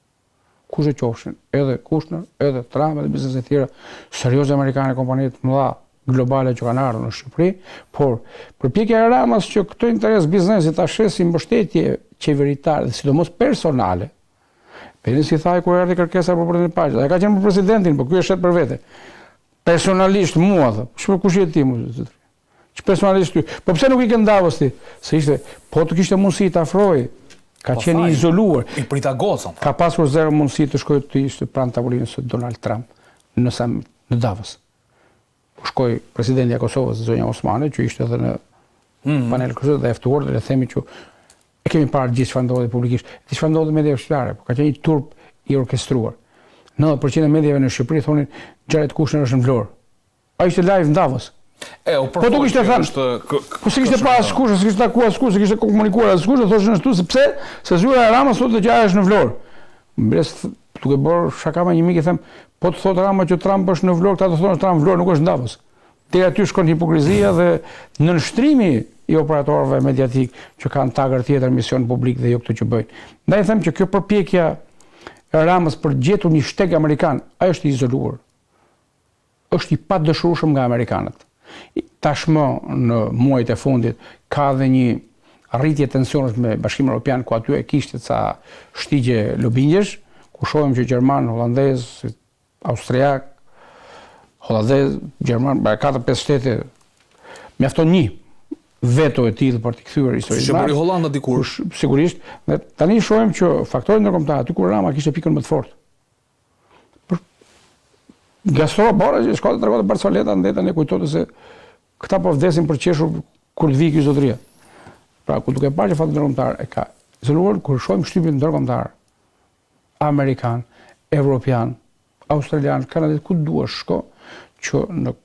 Kush e qofshin, edhe Kushner, edhe Trump, edhe bizneset tjera serioze amerikane, kompanitë mëdha globale që kanë ardhur në Shqipëri, por përpjekja e Ramës që këtë interes biznesit ta shesi mbështetje qeveritare dhe sidomos personale. Peni si thaj kur erdhi kërkesa për bordin e paqes, ai ka qenë për presidentin, por ky është shet për vete. Personalisht mua tha, kush je ti mua? Që personalisht ty. Po pse nuk i ke ndavës ti? Se ishte, po të kishte mundësi të afrojë. Ka qenë i izoluar.
I prita gocën.
Ka pasur zero mundësi të shkojë të ishte pranë tavolinës së Donald Trump në Davos. Shkoi presidenti i Kosovës, zonja Osmane, që ishte edhe në panel kështu dhe ftuar dhe le themi që e kemi parë gjithë çfarë ndodhi publikisht. Ti çfarë ndodhi me mediat shqiptare, ka qenë një turp i orkestruar. 90% e mediave në Shqipëri thonin Xharet Kushner është në Vlorë. Ai ishte live në Davos. Po tu kishte thënë, po si kishte pas kush, si kishte takuar kush, si kishte komunikuar as kush, thoshin ashtu sepse se zyra e Ramës thotë që ajo është në Vlorë. Mbres duke bërë shaka me një mik i them, po të thotë Rama që Trump është në Vlorë, ata do thonë Trump në Vlorë nuk është në Davos. Deri aty shkon hipokrizia dhe nënshtrimi i operatorëve mediatik që kanë tagër tjetër mision publik dhe jo këtë që bëjnë. Ndaj them që kjo përpjekja e Ramës për gjetur një shteg amerikan, ai është i izoluar. Është i padëshurueshëm nga amerikanët. Tashmë në muajt e fundit ka dhe një rritje tensionësh me Bashkimin Evropian, ku aty e kishte ca shtigje lobingjesh, ku shohim që gjerman, holandez, austriak, holandez, gjerman, 4-5 shtete, mjafton një veto e tillë për të kthyer historinë.
Që bëri Hollanda dikur.
Sigurisht, dhe tani shohim që faktorët ndërkombëtar aty kur Rama kishte pikën më të fortë. Gastro Bora që shkoi të tregonte Barceleta ndetën e kujtote se këta po vdesin për qeshur kur të vijë ky zotëria. Pra ku duke parë që fakti ndërkombëtar e ka izoluar kur shohim shtypin ndërkombëtar amerikan, evropian, australian, kanadez, ku duash shko, që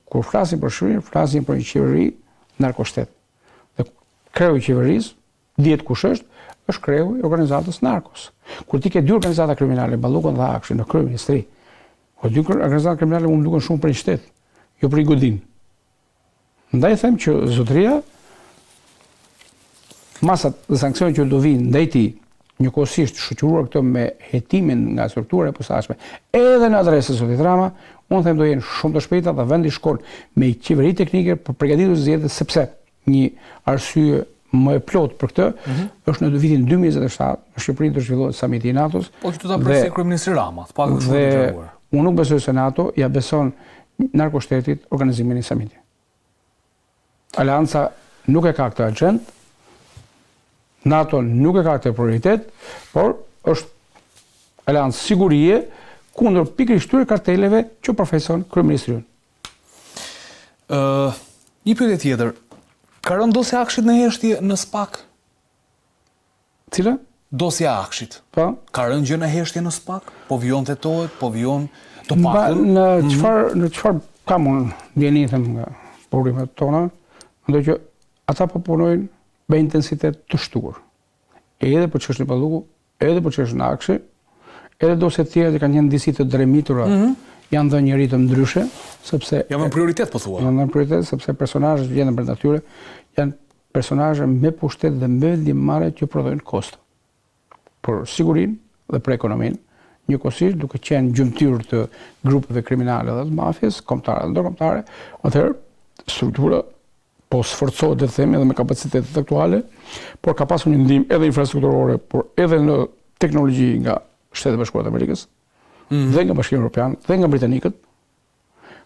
kur flasin për Shqipërinë, flasin për një qeveri narkoshtet. Dhe kreu i qeverisë, dihet kush është kreu i organizatës narkos. Kur ti ke dy organizata kriminale, Ballukun dhe Akshin në kryeministri, po dy organizata kriminale më duken shumë për një shtet, jo për një godin. Ndaj them që zotëria, masat dhe sankcionet që do vinë ndaj tij, njëkohësisht shoqëruar këtë me hetimin nga struktura e posaçme, edhe në adresën e zotit Rama, unë them do jenë shumë të shpejta dhe vendi shkon me qeveri teknike për përgatitur zgjedhje, sepse një arsye më e plot për këtë është në vitin 2027 në Shqipëri do zhvillohet samiti i NATO-s.
Po që do ta presë kryeministri Rama, të paktën shumë të treguar.
Unë nuk besoj se NATO ja beson narkoshtetit organizimin e samitit. Alianca nuk e ka këtë agjend, NATO nuk e ka këtë prioritet, por është aliancë sigurie kundër pikërisht këtyre karteleve që përfaqëson kryeministri.
Një pyetje tjetër. Ka rënë dosja e Akshit në heshtje në SPAK?
Cila?
Dosja e Akshit.
Po.
Ka rënë gjë në heshtje në SPAK? Po vijon tetohet, po vijon të paktën?
Në çfarë kam unë ndjenjën nga burrimet tona, mendoj që ata po punojnë me intensitet të shtuar. Edhe për çështën e Balluku, edhe për çështën e Akshit, edhe dosjet tjera që kanë qenë disi të dremitura, janë dhënë një ritëm ndryshe, sepse
janë në prioritet po thua.
Janë në prioritet sepse personazhet që gjenden brenda tyre janë personazhe me pushtet dhe me vendimmarrje që prodhojnë kosto. Për sigurinë dhe për ekonominë, njëkohësisht duke qenë gjymtyr të grupeve kriminale dhe të mafjes, kombëtare dhe ndërkombëtare, atëherë struktura po sforcohet të themi edhe me kapacitetet aktuale, por ka pasur një ndihmë edhe infrastrukturore, por edhe në teknologji nga Shtetet Bashkuara të Amerikës, dhe nga Bashkimi Evropian, dhe nga britanikët.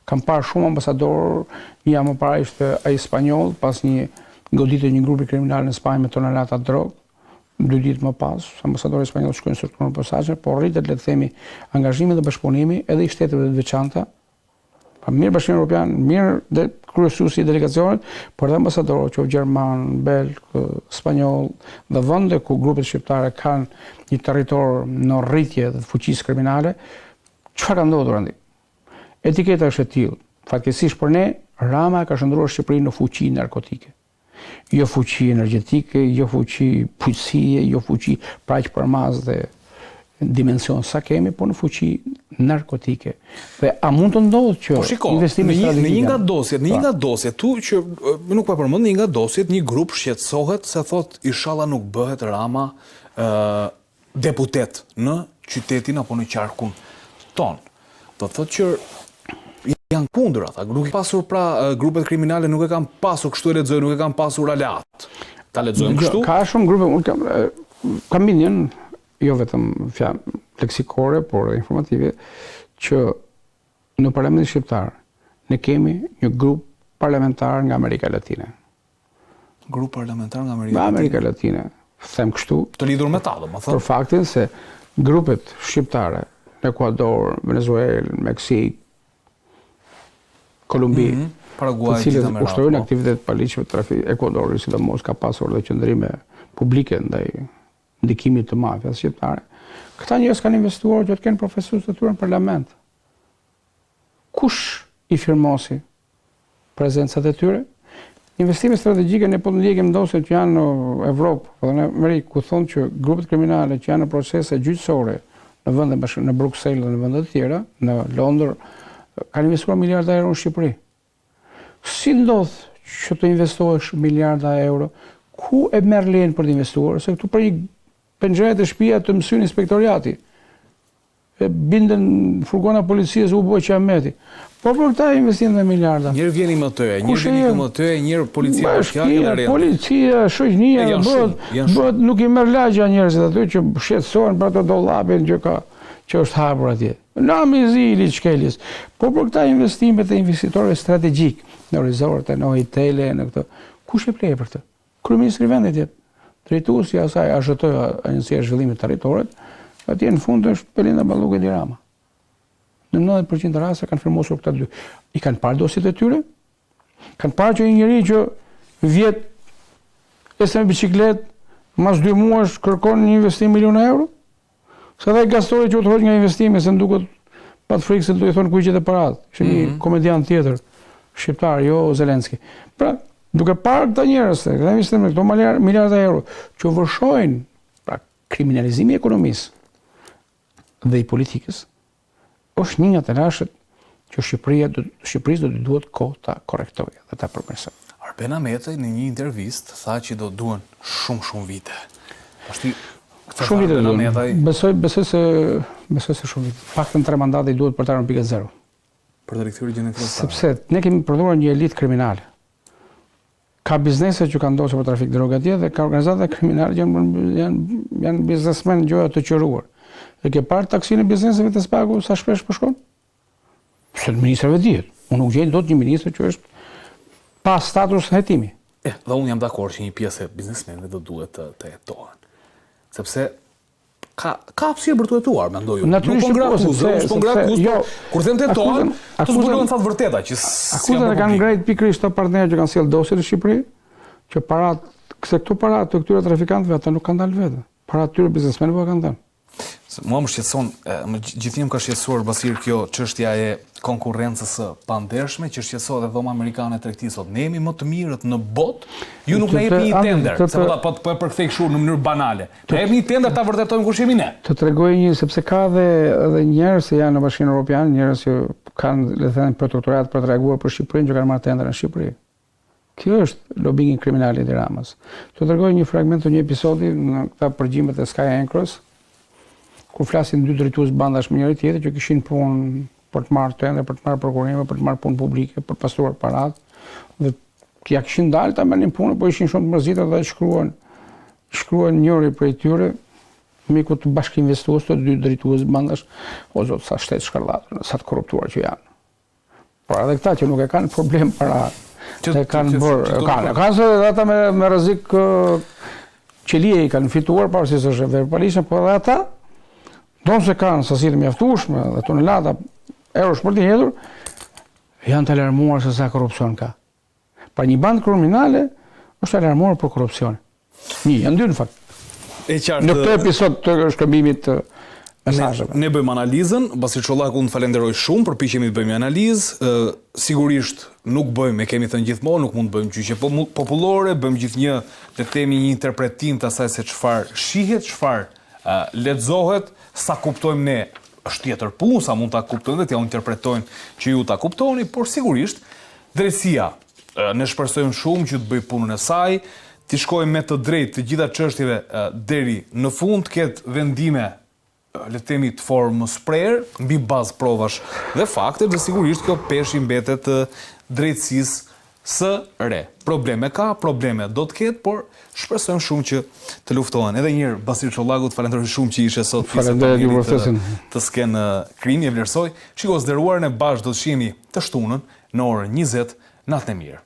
Kam parë shumë ambasador, një më parë ishte ai spanjoll, pas një goditje një grupi kriminal në Spanjë me tonelata drogë, 2 ditë më pas, ambasadori spanjoll shkoi në strukturën posaçme, por rritet le të themi angazhimi dhe bashkëpunimi edhe i shteteve të veçanta. Pa mirë Bashkimi Evropian, mirë dhe kryesuesi i delegacionit, por dhe ambasadorët që gjerman, belg, spanjoll dhe vende ku grupet shqiptare kanë një territor në rritje dhe fuqisë kriminale, çfarë ka ndodhur andi? Etiketa është e tillë. Fatkeqësisht për ne, Rama ka shndruar Shqipërinë në fuqi narkotike. Jo fuqi energjetike, jo fuqi bujqësie, jo fuqi praq përmas dhe dimension sa kemi, por në fuqi narkotike. Dhe a mund të ndodhë që investimi strategjik
në një nga dosjet, tu që nuk po e përmend, një nga dosjet, një grup shqetësohet se thot inshallah nuk bëhet Rama deputet në qytetin apo në qarkun ton. Do thotë që janë kundër ata, nuk e pasur pra grupet kriminale nuk e kanë pasur kështu e lexoj, nuk e kanë pasur alat. Ta lexojmë kështu?
Ka shumë grupe, unë kam minjen, jo vetëm fjalë leksikore, por edhe informative, që në Parlamentin Shqiptar ne kemi një grup parlamentar nga Amerika Latine.
Grup parlamentar nga
Amerika Latine. Them kështu.
Të lidhur me ta, domethënë.
Për faktin se grupet shqiptare në Ekuador, Venezuelë, Meksik, Kolumbi,
Paraguay,
të cilët ushtrojnë aktivitet paligjshme të trafikut. Ekuadori sidomos ka pasur dhe qëndrime publike ndaj ndikimit të mafjas shqiptare. Këta njerëz kanë investuar që të kenë profesorë të tyre në parlament. Kush i firmosi prezencat e tyre? Investime strategjike ne po ndjekim dosjet që janë në Evropë dhe në Amerikë, ku thonë që grupet kriminale që janë në procese gjyqësore në vende në Bruxelles dhe në vende të tjera, në Londër, kanë investuar miliarda euro në Shqipëri. Si ndodh që të investohesh miliarda euro? Ku e merr lejen për të investuar? Se këtu për një penxhere të shtëpia të mësyn inspektoriati. E binden furgona policisë u bë Qameti. Po për këta investim me miliarda.
Njërë vjeni më të e, njërë vjeni më të e, njërë policia bashkiake dhe rreth.
Policia, shoqënia, bëhet nuk i merr lagja njerëzit aty që shqetësohen për ato dollapin që është hapur atje. Në amizili shkeljes. Po për këta investimet e investitorëve strategjik, në resorte, në hotele, në këto, Kush e plej për këtë? Kryeministri i vendit jetë. Drejtuesi i asaj AZT, Agjencia e Zhvillimit Territorit, atje në fund është Belinda Balluku Edi Rama. Në 90% të raste kanë firmosur këta dy. I kanë parë dosjet e tyre? Kanë parë që një njeri që vjet me biciklet, mas 2 muash kërkon një investim miliona euro? Se dhe Gastori që u të hoq nga investime, se nduket pat frikë se do i thonë kujqet e parat. Ishte një komedian tjetër, shqiptar, jo Zelenski. Pra, duke parë këta njerëz, këta investime, këto miliarda euro, që vërshojnë pra, kriminalizimi i ekonomisë dhe i politikës, është një nga të rashët që Shqipërisë do të duhet kohë ta korrektojë dhe ta përmirësoj.
Arben Ahmeti në një intervistë tha që do duhen shumë vite.
Shumë vite duhen. Besoj se shumë vite. Paktën 3 mandate i duhet për të ardhur në pikë zero.
Për të rikthyer gjendjen fillestare.
Sepse ne kemi përdorur një elitë kriminale. Ka biznese që kanë ndosur për trafik droge atje dhe ka organizata kriminale që janë biznesmen gjoja të qëruar. Dhe ke parë taksinë e bizneseve të Spaku sa shpesh po shkon? Se në ministrave dihet. Unë nuk gjej dot një ministër që është pa status hetimi.
Dhe unë jam dakord që një pjesë e biznesmenëve do duhet të jetohen. Sepse ka hapësirë për të jetuar, mendoj unë. Nuk po ngrakuzë, kur them të jetohen, të zbulojnë thatë vërteta që
akuzat e kanë ngrejt pikërisht të partnerë që kanë sjellë dosjet në Shqipëri, që këse këto parat të këtyre trafikantëve ata nuk kanë dalë vetë. Parat të tyre biznesmenëve kanë dalë.
Mua më shqetëson, gjithnjë më ka shqetësuar Basir kjo çështja e konkurrencës së pandershme, që shqetësohet edhe dhoma amerikane e tregtisë sot. Ne jemi më të mirët në botë, ju nuk na jepni një tender, se po e përkthej kështu në mënyrë banale. Ne jepni një tender ta vërtetojmë kush jemi ne.
Të tregoj sepse ka edhe njerëz që janë në Bashkinë Evropiane, njerëz që kanë, le të thënë, protektorat për të reaguar për Shqipërinë, që kanë marrë tender në Shqipëri. Kjo është lobingi kriminal i Edi Ramës. Të tregoj një fragment të një episodi në këta përgjimet e Sky Anchors, ku flasin 2 drejtues bandash me njëri tjetër që kishin punë për të marrë tender, për të marrë prokurime, për të marrë punë publike, për pastruar paratë. Dhe ja kishin dalë ta merrnin punë, po ishin shumë të mërzitur dhe shkruan njëri prej tyre, miku të bashkëinvestues të 2 drejtues bandash, o zot sa shtet shkarllatur, sa të korruptuar që janë. Por edhe këta që nuk e kanë problem para, e kanë bërë, kanë se ata me rrezik qelie i kanë fituar pavarësisht se është verbalisht, por edhe ata donë se kanë sasi të mjaftueshme dhe tonelata eurosh për të hedhur, janë të alarmuar se sa korrupsion ka. Pra një bandë kriminale është alarmuar për korrupsion. Janë 2 në fakt. Në këtë episod të shkëmbimit të mesazheve.
Ne bëjmë analizën, Basir Çollaku unë falenderoj shumë, përpiqemi të bëjmë analizë. Sigurisht nuk bëjmë, e kemi thënë gjithmonë, nuk mund të bëjmë gjyqje popullore, bëjmë gjithnjë, le të themi, një interpretim të asaj se çfarë shihet, çfarë lexohet, sa kuptojmë ne është tjetër punë, sa mund ta kuptojmë dhe t'ja interpretojnë që ju ta kuptoni, por sigurisht drejtësia ne shpresojmë shumë që të bëj punën e saj, të shkojmë me të drejtë të gjitha çështjeve deri në fund, të ketë vendime le të themi të formës prerë, mbi bazë provash dhe fakte, dhe sigurisht kjo peshë i mbetet drejtësisë së re. Probleme ka, probleme do të ketë, por shpresojmë shumë që të luftohen. Edhe njëherë Basir Çollaku, të falenderoj shumë që ishe sot pjesë të skenë krimi, e vlerësoj. Shikoes nderuar, ne bashkë do të shihemi të shtunën në orën 20, natën e mirë.